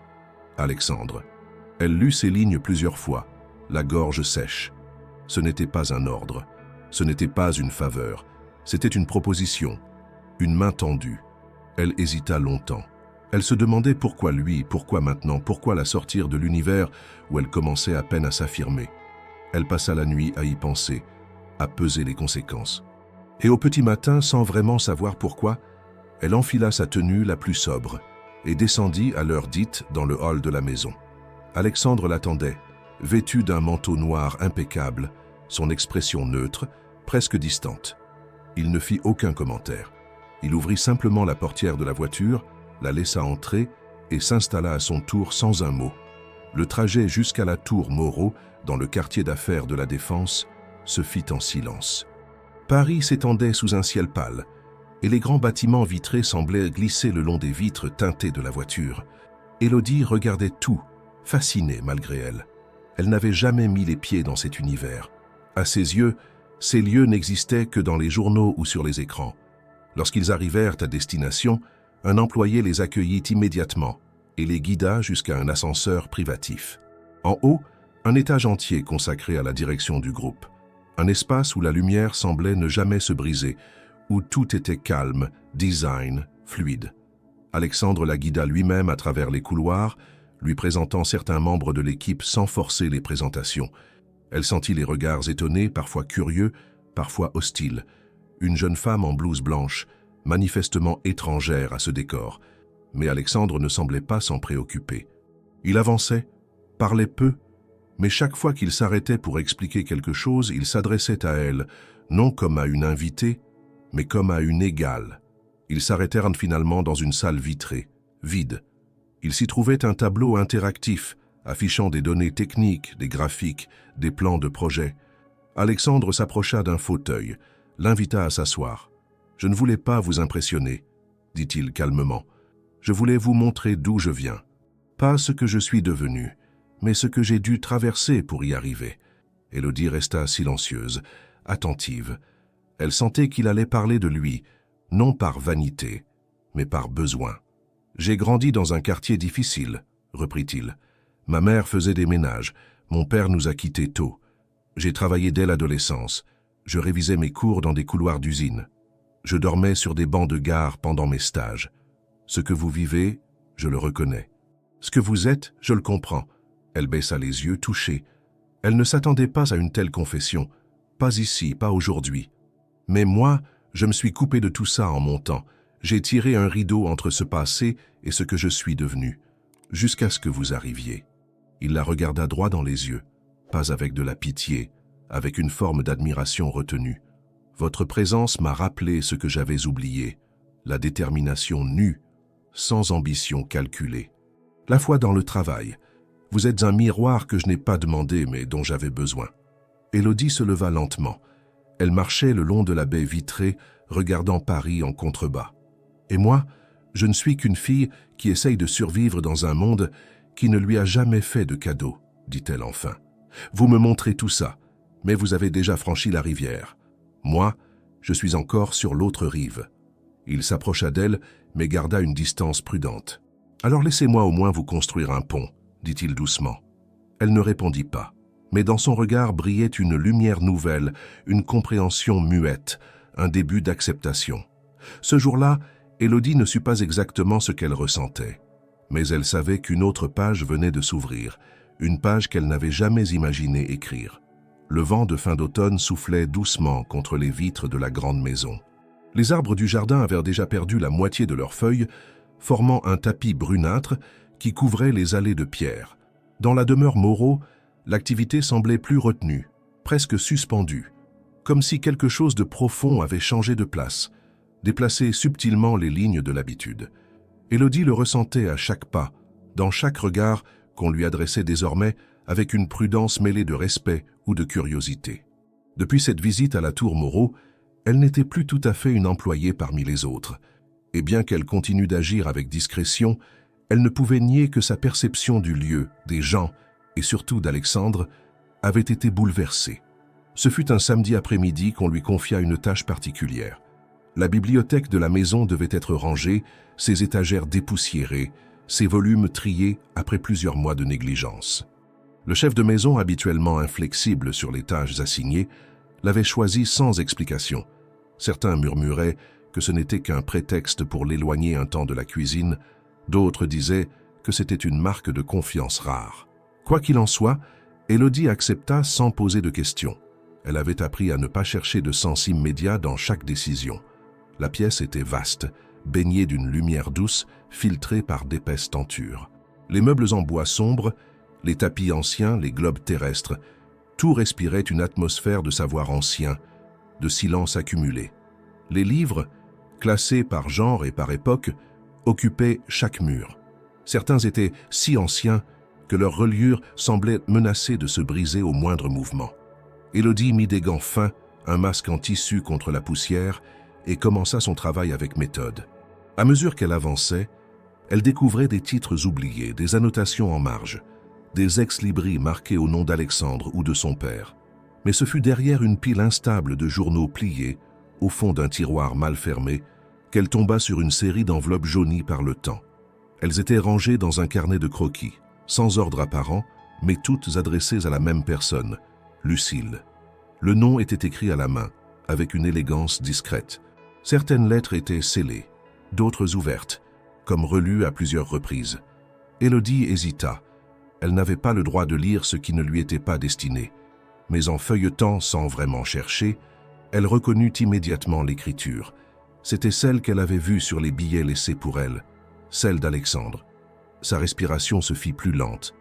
[SPEAKER 1] Alexandre. » Elle lut ces lignes plusieurs fois, la gorge sèche. Ce n'était pas un ordre, ce n'était pas une faveur, c'était une proposition, une main tendue. Elle hésita longtemps. Elle se demandait pourquoi lui, pourquoi maintenant, pourquoi la sortir de l'univers où elle commençait à peine à s'affirmer. Elle passa la nuit à y penser, à peser les conséquences. Et au petit matin, sans vraiment savoir pourquoi, elle enfila sa tenue la plus sobre et descendit à l'heure dite dans le hall de la maison. Alexandre l'attendait, vêtu d'un manteau noir impeccable, son expression neutre, presque distante. Il ne fit aucun commentaire. Il ouvrit simplement la portière de la voiture, la laissa entrer et s'installa à son tour sans un mot. Le trajet jusqu'à la tour Moreau, dans le quartier d'affaires de la Défense, se fit en silence. Paris s'étendait sous un ciel pâle, et les grands bâtiments vitrés semblaient glisser le long des vitres teintées de la voiture. Élodie regardait tout, fascinée malgré elle. Elle n'avait jamais mis les pieds dans cet univers. À ses yeux, ces lieux n'existaient que dans les journaux ou sur les écrans. Lorsqu'ils arrivèrent à destination, un employé les accueillit immédiatement et les guida jusqu'à un ascenseur privatif. En haut, un étage entier consacré à la direction du groupe. Un espace où la lumière semblait ne jamais se briser, où tout était calme, design, fluide. Alexandre la guida lui-même à travers les couloirs, lui présentant certains membres de l'équipe sans forcer les présentations. Elle sentit les regards étonnés, parfois curieux, parfois hostiles. Une jeune femme en blouse blanche, manifestement étrangère à ce décor. Mais Alexandre ne semblait pas s'en préoccuper. Il avançait, parlait peu, mais chaque fois qu'il s'arrêtait pour expliquer quelque chose, il s'adressait à elle, non comme à une invitée, mais comme à une égale. Ils s'arrêtèrent finalement dans une salle vitrée, vide. Il s'y trouvait un tableau interactif, affichant des données techniques, des graphiques, des plans de projet. Alexandre s'approcha d'un fauteuil, l'invita à s'asseoir. « Je ne voulais pas vous impressionner, » dit-il calmement. « Je voulais vous montrer d'où je viens. Pas ce que je suis devenu, mais ce que j'ai dû traverser pour y arriver. » Élodie resta silencieuse, attentive. Elle sentait qu'il allait parler de lui, non par vanité, mais par besoin. « J'ai grandi dans un quartier difficile, » reprit-il. « Ma mère faisait des ménages, mon père nous a quittés tôt. J'ai travaillé dès l'adolescence. Je révisais mes cours dans des couloirs d'usine. Je dormais sur des bancs de gare pendant mes stages. Ce que vous vivez, Je le reconnais. Ce que vous êtes, je le comprends. Elle baissa les yeux, touchée. Elle ne s'attendait pas à une telle confession. Pas ici, pas aujourd'hui. Mais moi, je me suis coupé de tout ça en montant. J'ai tiré un rideau entre ce passé et ce que je suis devenu, jusqu'à ce que vous arriviez. Il la regarda droit dans les yeux, pas avec de la pitié, avec une forme d'admiration retenue. Votre présence m'a rappelé ce que j'avais oublié, la détermination nue, sans ambition calculée. La foi dans le travail. Vous êtes un miroir que je n'ai pas demandé, mais dont j'avais besoin. Élodie se leva lentement. Elle marchait le long de la baie vitrée, regardant Paris en contrebas. Et moi, je ne suis qu'une fille qui essaye de survivre dans un monde qui ne lui a jamais fait de cadeau, dit-elle enfin. Vous me montrez tout ça, mais vous avez déjà franchi la rivière. Moi, je suis encore sur l'autre rive. Il s'approcha d'elle, mais garda une distance prudente. Alors laissez-moi au moins vous construire un pont, dit-il doucement. Elle ne répondit pas, mais dans son regard brillait une lumière nouvelle, une compréhension muette, un début d'acceptation. Ce jour-là, Élodie ne sut pas exactement ce qu'elle ressentait, mais elle savait qu'une autre page venait de s'ouvrir, une page qu'elle n'avait jamais imaginé écrire. Le vent de fin d'automne soufflait doucement contre les vitres de la grande maison. Les arbres du jardin avaient déjà perdu la moitié de leurs feuilles, formant un tapis brunâtre qui couvrait les allées de pierre. Dans la demeure Moreau, l'activité semblait plus retenue, presque suspendue, comme si quelque chose de profond avait changé de place, déplacé subtilement les lignes de l'habitude. Élodie le ressentait à chaque pas, dans chaque regard qu'on lui adressait désormais avec une prudence mêlée de respect ou de curiosité. Depuis cette visite à la tour Moreau, elle n'était plus tout à fait une employée parmi les autres, et bien qu'elle continue d'agir avec discrétion, elle ne pouvait nier que sa perception du lieu, des gens, et surtout d'Alexandre, avait été bouleversée. Ce fut un samedi après-midi qu'on lui confia une tâche particulière. La bibliothèque de la maison devait être rangée, ses étagères dépoussiérées, ses volumes triés après plusieurs mois de négligence. Le chef de maison, habituellement inflexible sur les tâches assignées, l'avait choisi sans explication. Certains murmuraient que ce n'était qu'un prétexte pour l'éloigner un temps de la cuisine, d'autres disaient que c'était une marque de confiance rare. Quoi qu'il en soit, Élodie accepta sans poser de questions. Elle avait appris à ne pas chercher de sens immédiat dans chaque décision. La pièce était vaste, baignée d'une lumière douce, filtrée par d'épaisses tentures. Les meubles en bois sombre, les tapis anciens, les globes terrestres, tout respirait une atmosphère de savoir ancien, de silence accumulé. Les livres, classés par genre et par époque, occupaient chaque mur. Certains étaient si anciens que leur reliure semblait menacée de se briser au moindre mouvement. Élodie mit des gants fins, un masque en tissu contre la poussière, et commença son travail avec méthode. À mesure qu'elle avançait, elle découvrait des titres oubliés, des annotations en marge, des ex-libris marqués au nom d'Alexandre ou de son père. Mais ce fut derrière une pile instable de journaux pliés, au fond d'un tiroir mal fermé, qu'elle tomba sur une série d'enveloppes jaunies par le temps. Elles étaient rangées dans un carnet de croquis, sans ordre apparent, mais toutes adressées à la même personne, Lucille. Le nom était écrit à la main, avec une élégance discrète. Certaines lettres étaient scellées, d'autres ouvertes, comme relues à plusieurs reprises. Élodie hésita. Elle n'avait pas le droit de lire ce qui ne lui était pas destiné. Mais en feuilletant sans vraiment chercher, elle reconnut immédiatement l'écriture. C'était celle qu'elle avait vue sur les billets laissés pour elle, celle d'Alexandre. Sa respiration se fit plus lente.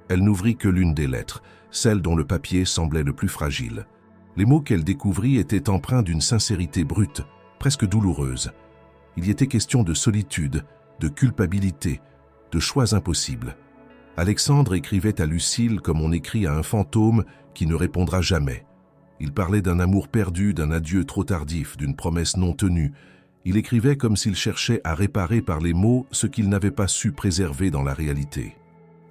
[SPEAKER 1] Elle n'ouvrit que l'une des lettres, celle dont le papier semblait le plus fragile. Les mots qu'elle découvrit étaient empreints d'une sincérité brute, presque douloureuse. Il y était question de solitude, de culpabilité, de choix impossibles. Alexandre écrivait à Lucille comme on écrit à un fantôme qui ne répondra jamais. Il parlait d'un amour perdu, d'un adieu trop tardif, d'une promesse non tenue. Il écrivait comme s'il cherchait à réparer par les mots ce qu'il n'avait pas su préserver dans la réalité.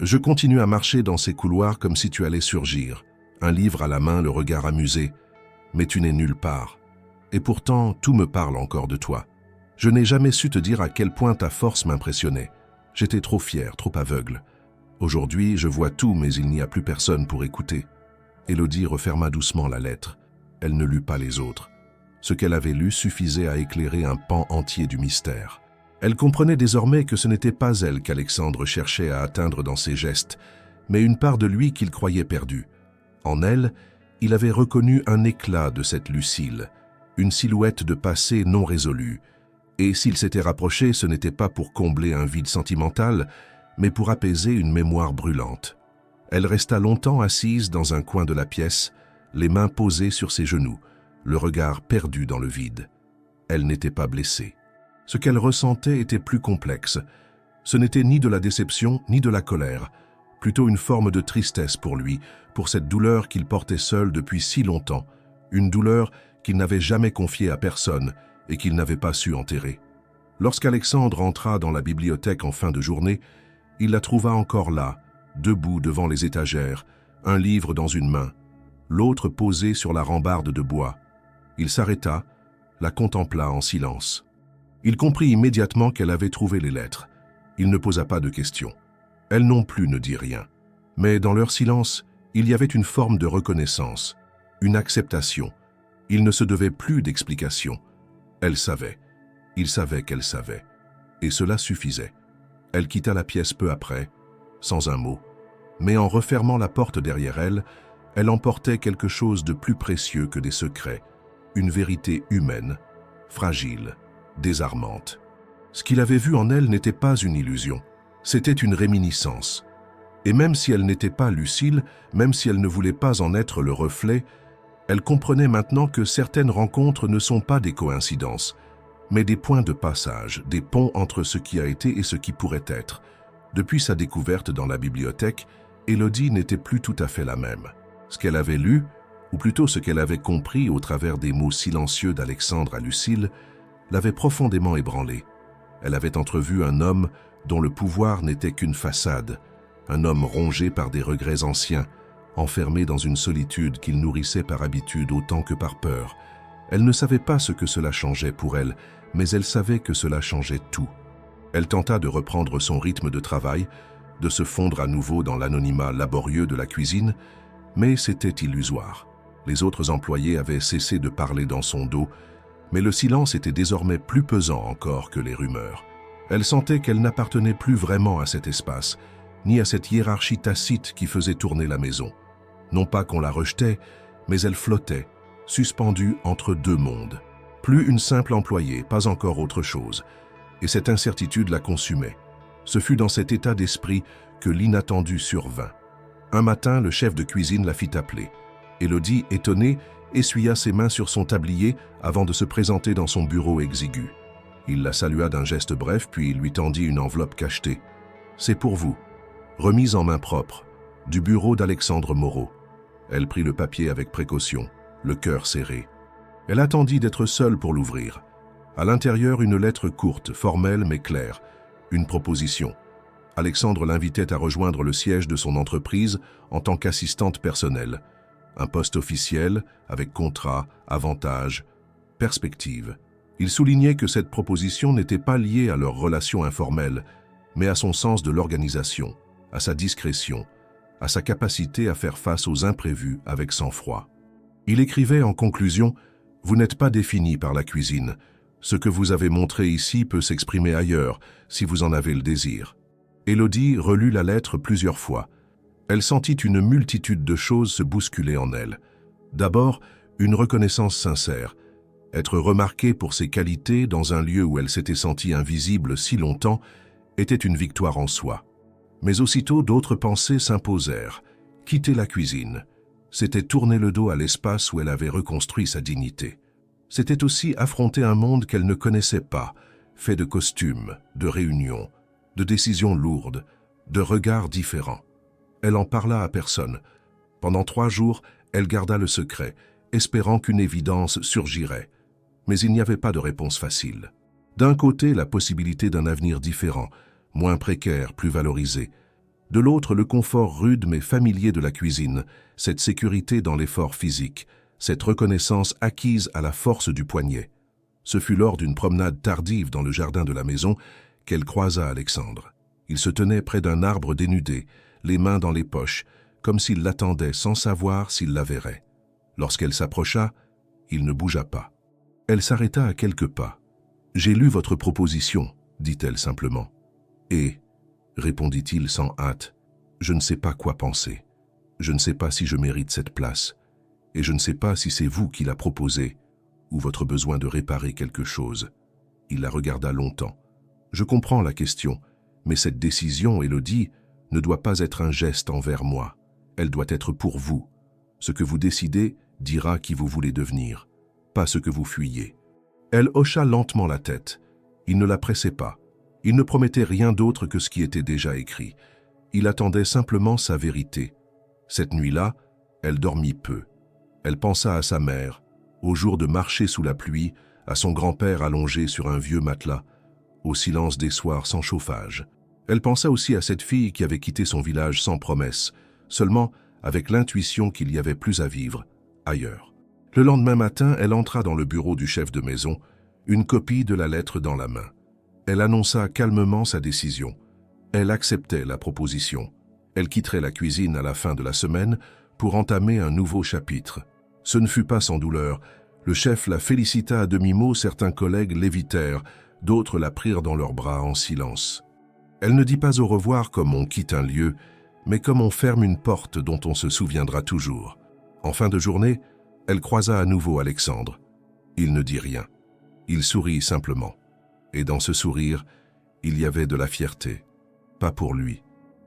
[SPEAKER 1] Je continue à marcher dans ces couloirs comme si tu allais surgir, un livre à la main, le regard amusé. Mais tu n'es nulle part. Et pourtant, tout me parle encore de toi. Je n'ai jamais su te dire à quel point ta force m'impressionnait. J'étais trop fier, trop aveugle. Aujourd'hui, je vois tout, mais il n'y a plus personne pour écouter. Élodie referma doucement la lettre. Elle ne lut pas les autres. Ce qu'elle avait lu suffisait à éclairer un pan entier du mystère. Elle comprenait désormais que ce n'était pas elle qu'Alexandre cherchait à atteindre dans ses gestes, mais une part de lui qu'il croyait perdue. En elle, il avait reconnu un éclat de cette Lucille, une silhouette de passé non résolu, et s'il s'était rapproché, ce n'était pas pour combler un vide sentimental, mais pour apaiser une mémoire brûlante. Elle resta longtemps assise dans un coin de la pièce, les mains posées sur ses genoux, le regard perdu dans le vide. Elle n'était pas blessée. Ce qu'elle ressentait était plus complexe. Ce n'était ni de la déception, ni de la colère, plutôt une forme de tristesse pour lui, pour cette douleur qu'il portait seul depuis si longtemps, une douleur qu'il n'avait jamais confiée à personne et qu'il n'avait pas su enterrer. Lorsqu'Alexandre entra dans la bibliothèque en fin de journée, il la trouva encore là, debout devant les étagères, un livre dans une main, l'autre posé sur la rambarde de bois. Il s'arrêta, la contempla en silence. Il comprit immédiatement qu'elle avait trouvé les lettres. Il ne posa pas de questions. Elle non plus ne dit rien. Mais dans leur silence, il y avait une forme de reconnaissance, une acceptation. Il ne se devait plus d'explications. Elle savait. Il savait qu'elle savait. Et cela suffisait. Elle quitta la pièce peu après, sans un mot. Mais en refermant la porte derrière elle, elle emportait quelque chose de plus précieux que des secrets, une vérité humaine, fragile, désarmante. Ce qu'il avait vu en elle n'était pas une illusion, c'était une réminiscence. Et même si elle n'était pas Lucille, même si elle ne voulait pas en être le reflet, elle comprenait maintenant que certaines rencontres ne sont pas des coïncidences, mais des points de passage, des ponts entre ce qui a été et ce qui pourrait être. Depuis sa découverte dans la bibliothèque, Élodie n'était plus tout à fait la même. Ce qu'elle avait lu, ou plutôt ce qu'elle avait compris au travers des mots silencieux d'Alexandre à Lucille, l'avait profondément ébranlée. Elle avait entrevu un homme dont le pouvoir n'était qu'une façade, un homme rongé par des regrets anciens, enfermé dans une solitude qu'il nourrissait par habitude autant que par peur. Elle ne savait pas ce que cela changeait pour elle, mais elle savait que cela changeait tout. Elle tenta de reprendre son rythme de travail, de se fondre à nouveau dans l'anonymat laborieux de la cuisine, mais c'était illusoire. Les autres employés avaient cessé de parler dans son dos, mais le silence était désormais plus pesant encore que les rumeurs. Elle sentait qu'elle n'appartenait plus vraiment à cet espace, ni à cette hiérarchie tacite qui faisait tourner la maison. Non pas qu'on la rejetait, mais elle flottait, suspendue entre deux mondes. Plus une simple employée, pas encore autre chose. Et cette incertitude la consumait. Ce fut dans cet état d'esprit que l'inattendu survint. Un matin, le chef de cuisine la fit appeler. Élodie, étonnée, essuya ses mains sur son tablier avant de se présenter dans son bureau exigu. Il la salua d'un geste bref, puis lui tendit une enveloppe cachetée. « C'est pour vous. » Remise en main propre, du bureau d'Alexandre Moreau. Elle prit le papier avec précaution, le cœur serré. Elle attendit d'être seule pour l'ouvrir. À l'intérieur, une lettre courte, formelle mais claire, une proposition. Alexandre l'invitait à rejoindre le siège de son entreprise en tant qu'assistante personnelle. Un poste officiel, avec contrat, avantages, perspective. Il soulignait que cette proposition n'était pas liée à leur relation informelle, mais à son sens de l'organisation, à sa discrétion, à sa capacité à faire face aux imprévus avec sang-froid. Il écrivait en conclusion « Vous n'êtes pas défini par la cuisine. Ce que vous avez montré ici peut s'exprimer ailleurs, si vous en avez le désir. » Élodie relut la lettre plusieurs fois. Elle sentit une multitude de choses se bousculer en elle. D'abord, une reconnaissance sincère. Être remarquée pour ses qualités dans un lieu où elle s'était sentie invisible si longtemps était une victoire en soi. Mais aussitôt d'autres pensées s'imposèrent. Quitter la cuisine, c'était tourner le dos à l'espace où elle avait reconstruit sa dignité. C'était aussi affronter un monde qu'elle ne connaissait pas, fait de costumes, de réunions, de décisions lourdes, de regards différents. Elle en parla à personne. Pendant 3 jours, elle garda le secret, espérant qu'une évidence surgirait. Mais il n'y avait pas de réponse facile. D'un côté, la possibilité d'un avenir différent, moins précaire, plus valorisé. De l'autre, le confort rude mais familier de la cuisine, cette sécurité dans l'effort physique, cette reconnaissance acquise à la force du poignet. Ce fut lors d'une promenade tardive dans le jardin de la maison qu'elle croisa Alexandre. Il se tenait près d'un arbre dénudé, les mains dans les poches, comme s'il l'attendait sans savoir s'il la verrait. Lorsqu'elle s'approcha, il ne bougea pas. Elle s'arrêta à quelques pas. « J'ai lu votre proposition. dit-elle simplement. Et, répondit-il sans hâte, je ne sais pas quoi penser. Je ne sais pas si je mérite cette place. Et je ne sais pas si c'est vous qui la proposez, ou votre besoin de réparer quelque chose. Il la regarda longtemps. Je comprends la question, mais cette décision, Élodie, ne doit pas être un geste envers moi. Elle doit être pour vous. Ce que vous décidez dira qui vous voulez devenir, pas ce que vous fuyez. Elle hocha lentement la tête. Il ne la pressait pas. Il ne promettait rien d'autre que ce qui était déjà écrit. Il attendait simplement sa vérité. Cette nuit-là, elle dormit peu. Elle pensa à sa mère, au jour de marcher sous la pluie, à son grand-père allongé sur un vieux matelas, au silence des soirs sans chauffage. Elle pensa aussi à cette fille qui avait quitté son village sans promesse, seulement avec l'intuition qu'il y avait plus à vivre, ailleurs. Le lendemain matin, elle entra dans le bureau du chef de maison, une copie de la lettre dans la main. Elle annonça calmement sa décision. Elle acceptait la proposition. Elle quitterait la cuisine à la fin de la semaine pour entamer un nouveau chapitre. Ce ne fut pas sans douleur. Le chef la félicita à demi-mot, certains collègues l'évitèrent, d'autres la prirent dans leurs bras en silence. Elle ne dit pas au revoir comme on quitte un lieu, mais comme on ferme une porte dont on se souviendra toujours. En fin de journée, elle croisa à nouveau Alexandre. Il ne dit rien. Il sourit simplement. Et dans ce sourire, il y avait de la fierté. Pas pour lui,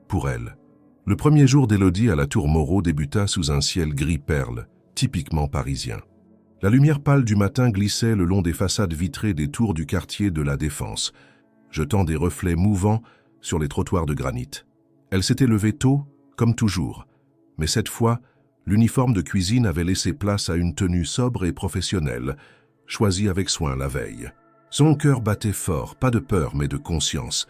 [SPEAKER 1] pour elle. Le premier jour d'Élodie à la tour Moreau débuta sous un ciel gris-perle, typiquement parisien. La lumière pâle du matin glissait le long des façades vitrées des tours du quartier de la Défense, jetant des reflets mouvants sur les trottoirs de granit. Elle s'était levée tôt, comme toujours, mais cette fois, l'uniforme de cuisine avait laissé place à une tenue sobre et professionnelle, choisie avec soin la veille. Son cœur battait fort, pas de peur mais de conscience.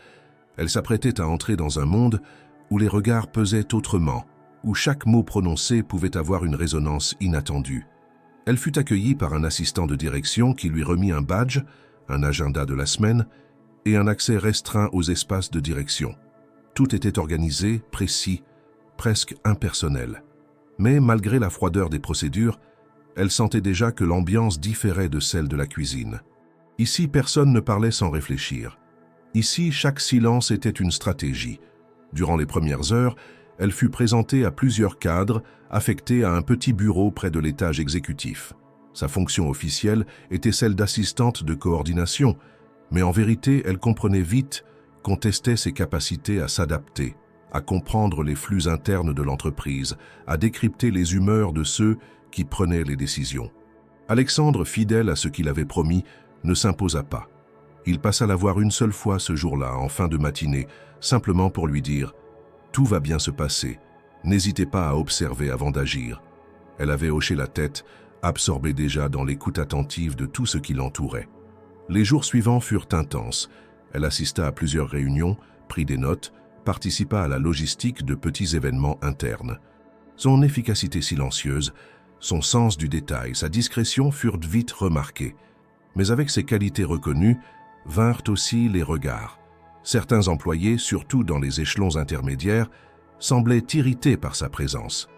[SPEAKER 1] Elle s'apprêtait à entrer dans un monde où les regards pesaient autrement, où chaque mot prononcé pouvait avoir une résonance inattendue. Elle fut accueillie par un assistant de direction qui lui remit un badge, un agenda de la semaine et un accès restreint aux espaces de direction. Tout était organisé, précis, presque impersonnel. Mais malgré la froideur des procédures, elle sentait déjà que l'ambiance différait de celle de la cuisine. Ici, personne ne parlait sans réfléchir. Ici, chaque silence était une stratégie. Durant les premières heures, elle fut présentée à plusieurs cadres, affectés à un petit bureau près de l'étage exécutif. Sa fonction officielle était celle d'assistante de coordination, mais en vérité, elle comprenait vite qu'on testait ses capacités à s'adapter, à comprendre les flux internes de l'entreprise, à décrypter les humeurs de ceux qui prenaient les décisions. Alexandre, fidèle à ce qu'il avait promis, ne s'imposa pas. Il passa la voir une seule fois ce jour-là, en fin de matinée, simplement pour lui dire « Tout va bien se passer, n'hésitez pas à observer avant d'agir ». Elle avait hoché la tête, absorbée déjà dans l'écoute attentive de tout ce qui l'entourait. Les jours suivants furent intenses. Elle assista à plusieurs réunions, prit des notes, participa à la logistique de petits événements internes. Son efficacité silencieuse, son sens du détail, sa discrétion furent vite remarqués. Mais avec ses qualités reconnues, vinrent aussi les regards. Certains employés, surtout dans les échelons intermédiaires, semblaient irrités par sa présence.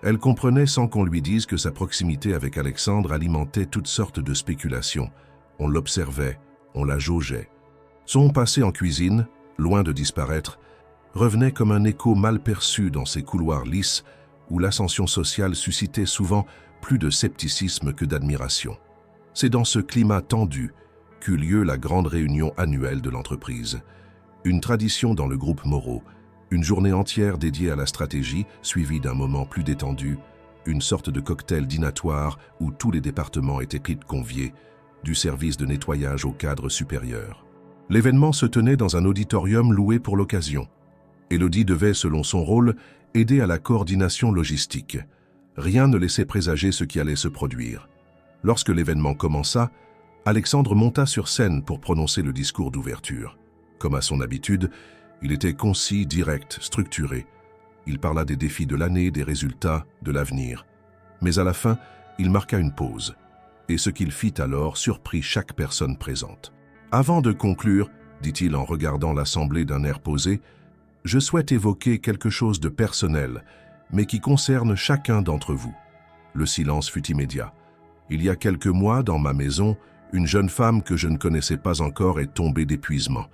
[SPEAKER 1] Elle comprenait sans qu'on lui dise que sa proximité avec Alexandre alimentait toutes sortes de spéculations. On l'observait, on la jaugeait. Son passé en cuisine, loin de disparaître, revenait comme un écho mal perçu dans ces couloirs lisses où l'ascension sociale suscitait souvent plus de scepticisme que d'admiration. C'est dans ce climat tendu qu'eut lieu la grande réunion annuelle de l'entreprise. Une tradition dans le groupe Moreau, une journée entière dédiée à la stratégie, suivie d'un moment plus détendu, une sorte de cocktail dînatoire où tous les départements étaient conviés, du service de nettoyage au cadre supérieur. L'événement se tenait dans un auditorium loué pour l'occasion. Élodie devait, selon son rôle, aider à la coordination logistique. Rien ne laissait présager ce qui allait se produire. Lorsque l'événement commença, Alexandre monta sur scène pour prononcer le discours d'ouverture. Comme à son habitude, il était concis, direct, structuré. Il parla des défis de l'année, des résultats, de l'avenir. Mais à la fin, il marqua une pause. Et ce qu'il fit alors surprit chaque personne présente. « Avant de conclure, dit-il en regardant l'assemblée d'un air posé, je souhaite évoquer quelque chose de personnel, mais qui concerne chacun d'entre vous. » Le silence fut immédiat. Il y a quelques mois, dans ma maison, une jeune femme que je ne connaissais pas encore est tombée d'épuisement.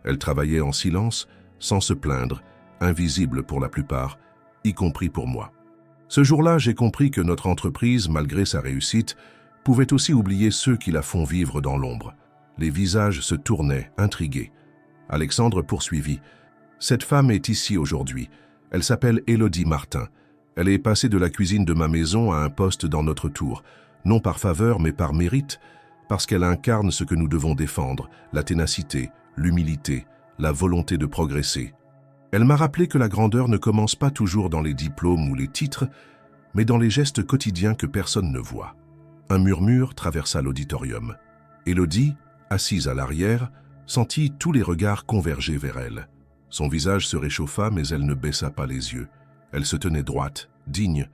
[SPEAKER 1] Elle travaillait en silence, sans se plaindre, invisible pour la plupart, y compris pour moi. Ce jour-là, j'ai compris que notre entreprise, malgré sa réussite, pouvait aussi oublier ceux qui la font vivre dans l'ombre. Les visages se tournaient, intrigués. Alexandre poursuivit. « Cette femme est ici aujourd'hui. Elle s'appelle Élodie Martin. Elle est passée de la cuisine de ma maison à un poste dans notre tour, non par faveur mais par mérite, parce qu'elle incarne ce que nous devons défendre, la ténacité, l'humilité, la volonté de progresser. Elle m'a rappelé que la grandeur ne commence pas toujours dans les diplômes ou les titres, mais dans les gestes quotidiens que personne ne voit. » Un murmure traversa l'auditorium. Élodie, assise à l'arrière, sentit tous les regards converger vers elle. Son visage se réchauffa, mais elle ne baissa pas les yeux. Elle se tenait droite, digne,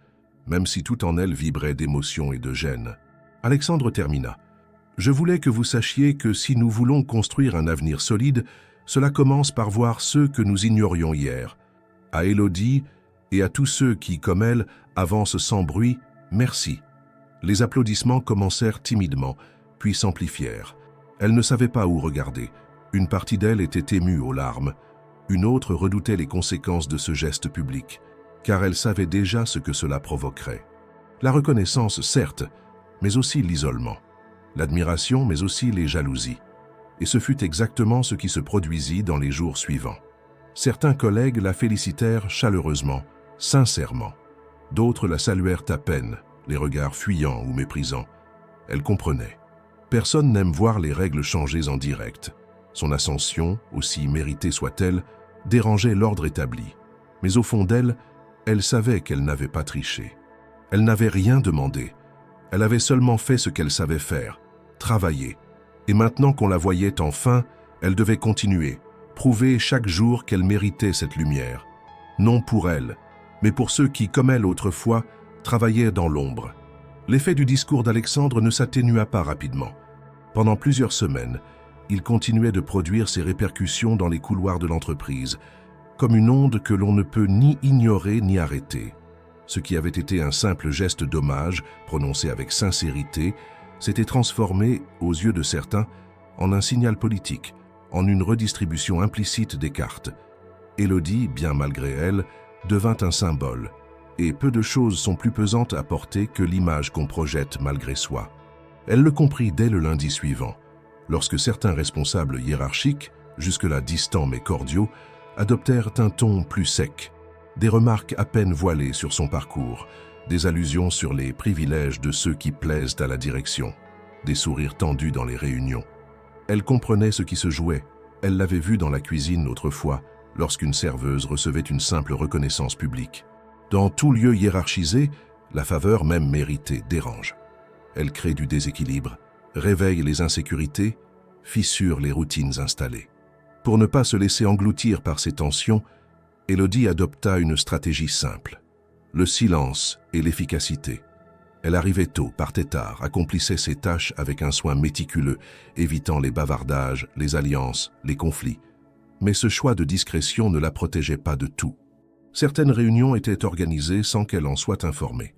[SPEAKER 1] même si tout en elle vibrait d'émotion et de gêne. Alexandre termina. « Je voulais que vous sachiez que si nous voulons construire un avenir solide, cela commence par voir ceux que nous ignorions hier. À Élodie et à tous ceux qui, comme elle, avancent sans bruit, merci. » Les applaudissements commencèrent timidement, puis s'amplifièrent. Elle ne savait pas où regarder. Une partie d'elle était émue aux larmes. Une autre redoutait les conséquences de ce geste public, car elle savait déjà ce que cela provoquerait. La reconnaissance, certes, mais aussi l'isolement. L'admiration, mais aussi les jalousies. Et ce fut exactement ce qui se produisit dans les jours suivants. Certains collègues la félicitèrent chaleureusement, sincèrement. D'autres la saluèrent à peine, les regards fuyants ou méprisants. Elle comprenait. Personne n'aime voir les règles changées en direct. Son ascension, aussi méritée soit-elle, dérangeait l'ordre établi. Mais au fond d'elle, elle savait qu'elle n'avait pas triché. Elle n'avait rien demandé. Elle avait seulement fait ce qu'elle savait faire, travailler. Et maintenant qu'on la voyait enfin, elle devait continuer, prouver chaque jour qu'elle méritait cette lumière. Non pour elle, mais pour ceux qui, comme elle autrefois, travaillaient dans l'ombre. L'effet du discours d'Alexandre ne s'atténua pas rapidement. Pendant plusieurs semaines, il continuait de produire ses répercussions dans les couloirs de l'entreprise, comme une onde que l'on ne peut ni ignorer ni arrêter. Ce qui avait été un simple geste d'hommage, prononcé avec sincérité, s'était transformé, aux yeux de certains, en un signal politique, en une redistribution implicite des cartes. Élodie, bien malgré elle, devint un symbole, et peu de choses sont plus pesantes à porter que l'image qu'on projette malgré soi. Elle le comprit dès le lundi suivant, lorsque certains responsables hiérarchiques, jusque-là distants mais cordiaux, adoptèrent un ton plus sec, des remarques à peine voilées sur son parcours, des allusions sur les privilèges de ceux qui plaisent à la direction, des sourires tendus dans les réunions. Elle comprenait ce qui se jouait, elle l'avait vu dans la cuisine autrefois, lorsqu'une serveuse recevait une simple reconnaissance publique. Dans tout lieu hiérarchisé, la faveur même méritée dérange. Elle crée du déséquilibre, réveille les insécurités, fissure les routines installées. Pour ne pas se laisser engloutir par ces tensions, Élodie adopta une stratégie simple. Le silence et l'efficacité. Elle arrivait tôt, partait tard, accomplissait ses tâches avec un soin méticuleux, évitant les bavardages, les alliances, les conflits. Mais ce choix de discrétion ne la protégeait pas de tout. Certaines réunions étaient organisées sans qu'elle en soit informée.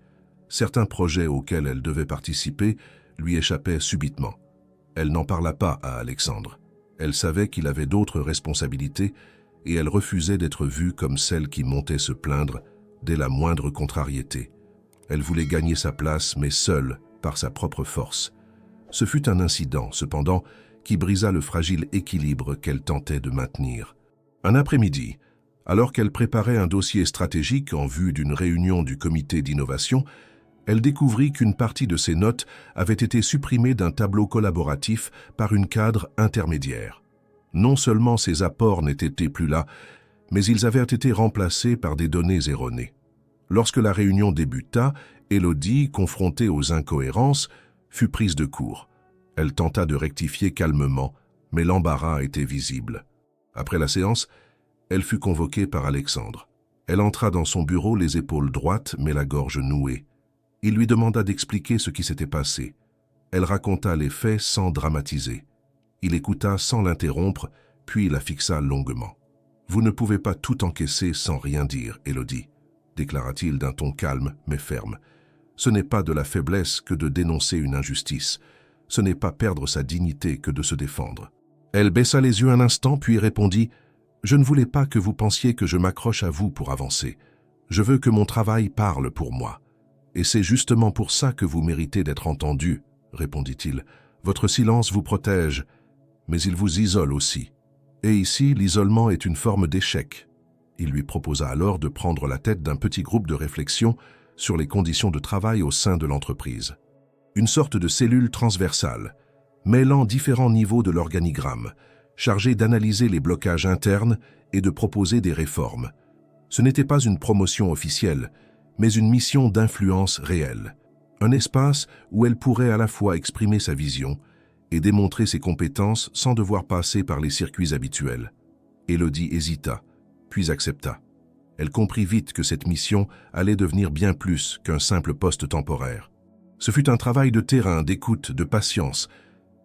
[SPEAKER 1] Certains projets auxquels elle devait participer lui échappaient subitement. Elle n'en parla pas à Alexandre. Elle savait qu'il avait d'autres responsabilités et elle refusait d'être vue comme celle qui montait se plaindre dès la moindre contrariété. Elle voulait gagner sa place, mais seule, par sa propre force. Ce fut un incident, cependant, qui brisa le fragile équilibre qu'elle tentait de maintenir. Un après-midi, alors qu'elle préparait un dossier stratégique en vue d'une réunion du comité d'innovation, elle découvrit qu'une partie de ses notes avait été supprimée d'un tableau collaboratif par une cadre intermédiaire. Non seulement ses apports n'étaient plus là, mais ils avaient été remplacés par des données erronées. Lorsque la réunion débuta, Élodie, confrontée aux incohérences, fut prise de court. Elle tenta de rectifier calmement, mais l'embarras était visible. Après la séance, elle fut convoquée par Alexandre. Elle entra dans son bureau les épaules droites mais la gorge nouée. Il lui demanda d'expliquer ce qui s'était passé. Elle raconta les faits sans dramatiser. Il écouta sans l'interrompre, puis la fixa longuement. « Vous ne pouvez pas tout encaisser sans rien dire, Élodie, » déclara-t-il d'un ton calme mais ferme. « Ce n'est pas de la faiblesse que de dénoncer une injustice. Ce n'est pas perdre sa dignité que de se défendre. » Elle baissa les yeux un instant, puis répondit « Je ne voulais pas que vous pensiez que je m'accroche à vous pour avancer. Je veux que mon travail parle pour moi. Et c'est justement pour ça que vous méritez d'être entendu, répondit-il. Votre silence vous protège, mais il vous isole aussi. Et ici, l'isolement est une forme d'échec. » Il lui proposa alors de prendre la tête d'un petit groupe de réflexion sur les conditions de travail au sein de l'entreprise. Une sorte de cellule transversale, mêlant différents niveaux de l'organigramme, chargée d'analyser les blocages internes et de proposer des réformes. Ce n'était pas une promotion officielle, mais une mission d'influence réelle. Un espace où elle pourrait à la fois exprimer sa vision et démontrer ses compétences sans devoir passer par les circuits habituels. Élodie hésita, puis accepta. Elle comprit vite que cette mission allait devenir bien plus qu'un simple poste temporaire. Ce fut un travail de terrain, d'écoute, de patience.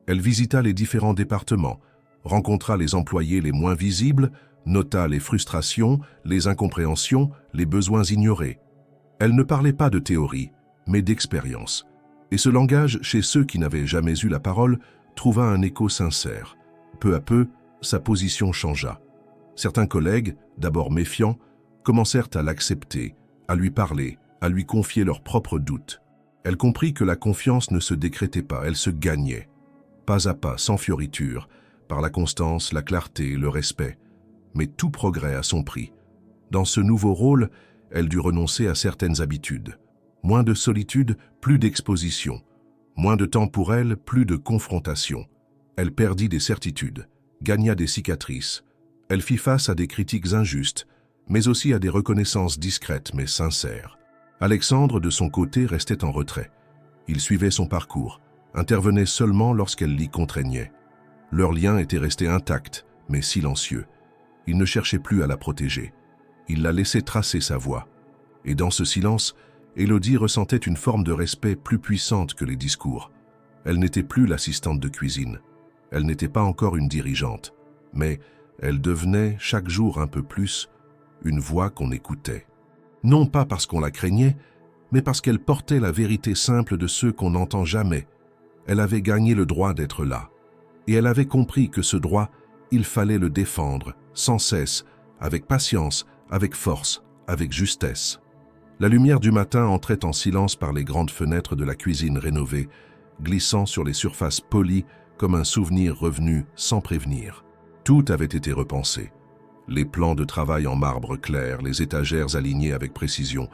[SPEAKER 1] Elle visita les différents départements, rencontra les employés les moins visibles, nota les frustrations, les incompréhensions, les besoins ignorés. Elle ne parlait pas de théorie, mais d'expérience. Et ce langage, chez ceux qui n'avaient jamais eu la parole, trouva un écho sincère. Peu à peu, sa position changea. Certains collègues, d'abord méfiants, commencèrent à l'accepter, à lui parler, à lui confier leurs propres doutes. Elle comprit que la confiance ne se décrétait pas, elle se gagnait. Pas à pas, sans fioriture, par la constance, la clarté, le respect. Mais tout progrès a son prix. Dans ce nouveau rôle, elle dut renoncer à certaines habitudes. Moins de solitude, plus d'exposition. Moins de temps pour elle, plus de confrontation. Elle perdit des certitudes, gagna des cicatrices. Elle fit face à des critiques injustes, mais aussi à des reconnaissances discrètes mais sincères. Alexandre, de son côté, restait en retrait. Il suivait son parcours, intervenait seulement lorsqu'elle l'y contraignait. Leur lien était resté intact, mais silencieux. Il ne cherchait plus à la protéger. Il la laissait tracer sa voie. Et dans ce silence, Élodie ressentait une forme de respect plus puissante que les discours. Elle n'était plus l'assistante de cuisine. Elle n'était pas encore une dirigeante. Mais elle devenait, chaque jour un peu plus, une voix qu'on écoutait. Non pas parce qu'on la craignait, mais parce qu'elle portait la vérité simple de ceux qu'on n'entend jamais. Elle avait gagné le droit d'être là. Et elle avait compris que ce droit, il fallait le défendre, sans cesse, avec patience, avec force, avec justesse. La lumière du matin entrait en silence par les grandes fenêtres de la cuisine rénovée, glissant sur les surfaces polies comme un souvenir revenu sans prévenir. Tout avait été repensé. Les plans de travail en marbre clair, les étagères alignées avec précision,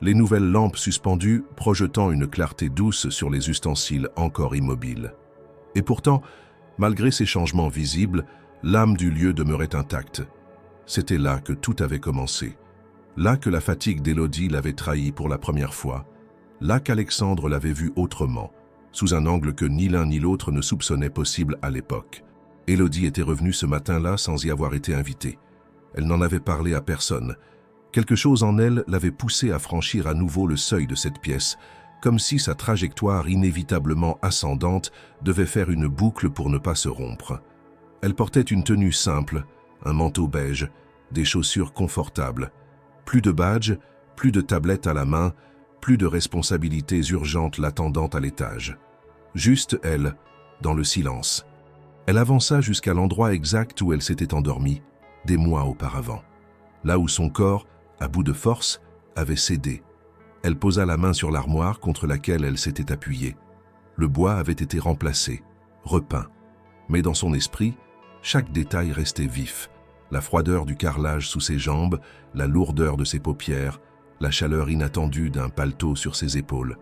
[SPEAKER 1] les nouvelles lampes suspendues projetant une clarté douce sur les ustensiles encore immobiles. Et pourtant, malgré ces changements visibles, l'âme du lieu demeurait intacte. C'était là que tout avait commencé. Là que la fatigue d'Élodie l'avait trahi pour la première fois. Là qu'Alexandre l'avait vu autrement, sous un angle que ni l'un ni l'autre ne soupçonnait possible à l'époque. Élodie était revenue ce matin-là sans y avoir été invitée. Elle n'en avait parlé à personne. Quelque chose en elle l'avait poussée à franchir à nouveau le seuil de cette pièce, comme si sa trajectoire inévitablement ascendante devait faire une boucle pour ne pas se rompre. Elle portait une tenue simple, un manteau beige, des chaussures confortables. Plus de badge, plus de tablette à la main, plus de responsabilités urgentes l'attendant à l'étage. Juste elle, dans le silence. Elle avança jusqu'à l'endroit exact où elle s'était endormie, des mois auparavant. Là où son corps, à bout de force, avait cédé. Elle posa la main sur l'armoire contre laquelle elle s'était appuyée. Le bois avait été remplacé, repeint. Mais dans son esprit, chaque détail restait vif. La froideur du carrelage sous ses jambes, la lourdeur de ses paupières, la chaleur inattendue d'un paletot sur ses épaules.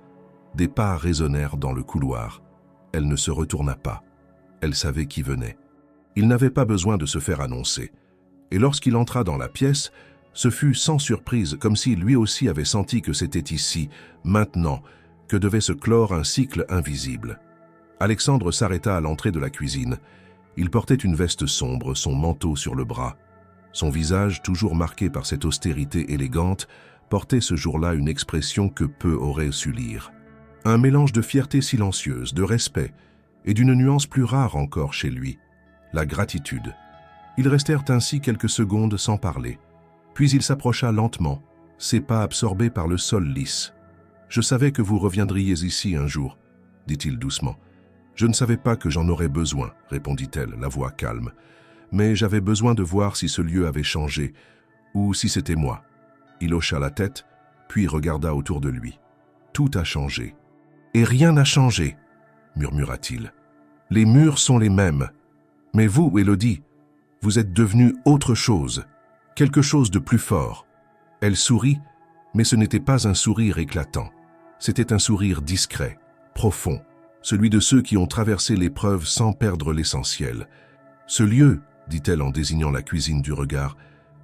[SPEAKER 1] Des pas résonnèrent dans le couloir. Elle ne se retourna pas. Elle savait qui venait. Il n'avait pas besoin de se faire annoncer. Et lorsqu'il entra dans la pièce, ce fut sans surprise, comme si lui aussi avait senti que c'était ici, maintenant, que devait se clore un cycle invisible. Alexandre s'arrêta à l'entrée de la cuisine. Il portait une veste sombre, son manteau sur le bras. Son visage, toujours marqué par cette austérité élégante, portait ce jour-là une expression que peu auraient su lire. Un mélange de fierté silencieuse, de respect, et d'une nuance plus rare encore chez lui, la gratitude. Ils restèrent ainsi quelques secondes sans parler. Puis il s'approcha lentement, ses pas absorbés par le sol lisse. « Je savais que vous reviendriez ici un jour, dit-il doucement. Je ne savais pas que j'en aurais besoin, répondit-elle, la voix calme. Mais j'avais besoin de voir si ce lieu avait changé, ou si c'était moi. Il hocha la tête, puis regarda autour de lui. Tout a changé. Et rien n'a changé, murmura-t-il. Les murs sont les mêmes. Mais vous, Élodie, vous êtes devenue autre chose, quelque chose de plus fort. Elle sourit, mais ce n'était pas un sourire éclatant. C'était un sourire discret, profond, celui de ceux qui ont traversé l'épreuve sans perdre l'essentiel. Ce lieu, dit-elle en désignant la cuisine du regard,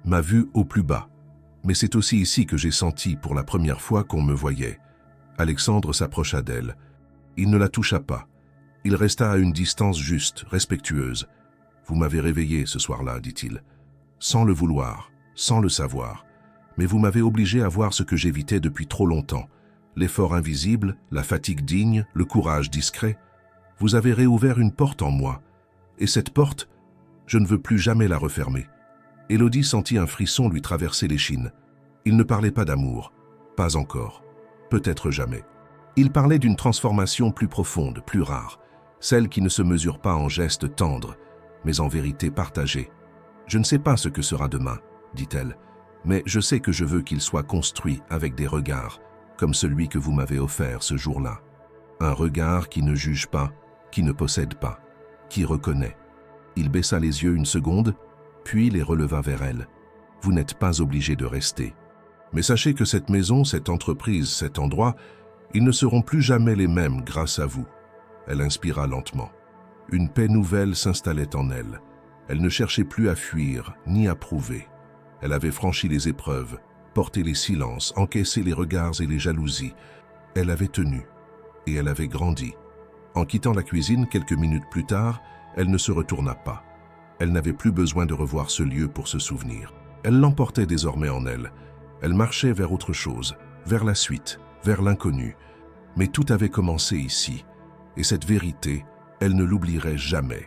[SPEAKER 1] m'a vu au plus bas. Mais c'est aussi ici que j'ai senti pour la première fois qu'on me voyait. Alexandre s'approcha d'elle. Il ne la toucha pas. Il resta à une distance juste, respectueuse. « Vous m'avez réveillé ce soir-là, dit-il. Sans le vouloir, sans le savoir. Mais vous m'avez obligé à voir ce que j'évitais depuis trop longtemps. L'effort invisible, la fatigue digne, le courage discret. Vous avez réouvert une porte en moi. Et cette porte, je ne veux plus jamais la refermer. » Élodie sentit un frisson lui traverser l'échine. Il ne parlait pas d'amour. Pas encore. Peut-être jamais. Il parlait d'une transformation plus profonde, plus rare. Celle qui ne se mesure pas en gestes tendres, mais en vérité partagée. « Je ne sais pas ce que sera demain, » dit-elle, « mais je sais que je veux qu'il soit construit avec des regards, comme celui que vous m'avez offert ce jour-là. Un regard qui ne juge pas, qui ne possède pas, qui reconnaît. » Il baissa les yeux une seconde, puis les releva vers elle. « Vous n'êtes pas obligé de rester. Mais sachez que cette maison, cette entreprise, cet endroit, ils ne seront plus jamais les mêmes grâce à vous. » Elle inspira lentement. Une paix nouvelle s'installait en elle. Elle ne cherchait plus à fuir, ni à prouver. Elle avait franchi les épreuves, porté les silences, encaissé les regards et les jalousies. Elle avait tenu, et elle avait grandi. En quittant la cuisine quelques minutes plus tard, elle ne se retourna pas. Elle n'avait plus besoin de revoir ce lieu pour se souvenir. Elle l'emportait désormais en elle. Elle marchait vers autre chose, vers la suite, vers l'inconnu. Mais tout avait commencé ici, et cette vérité, elle ne l'oublierait jamais.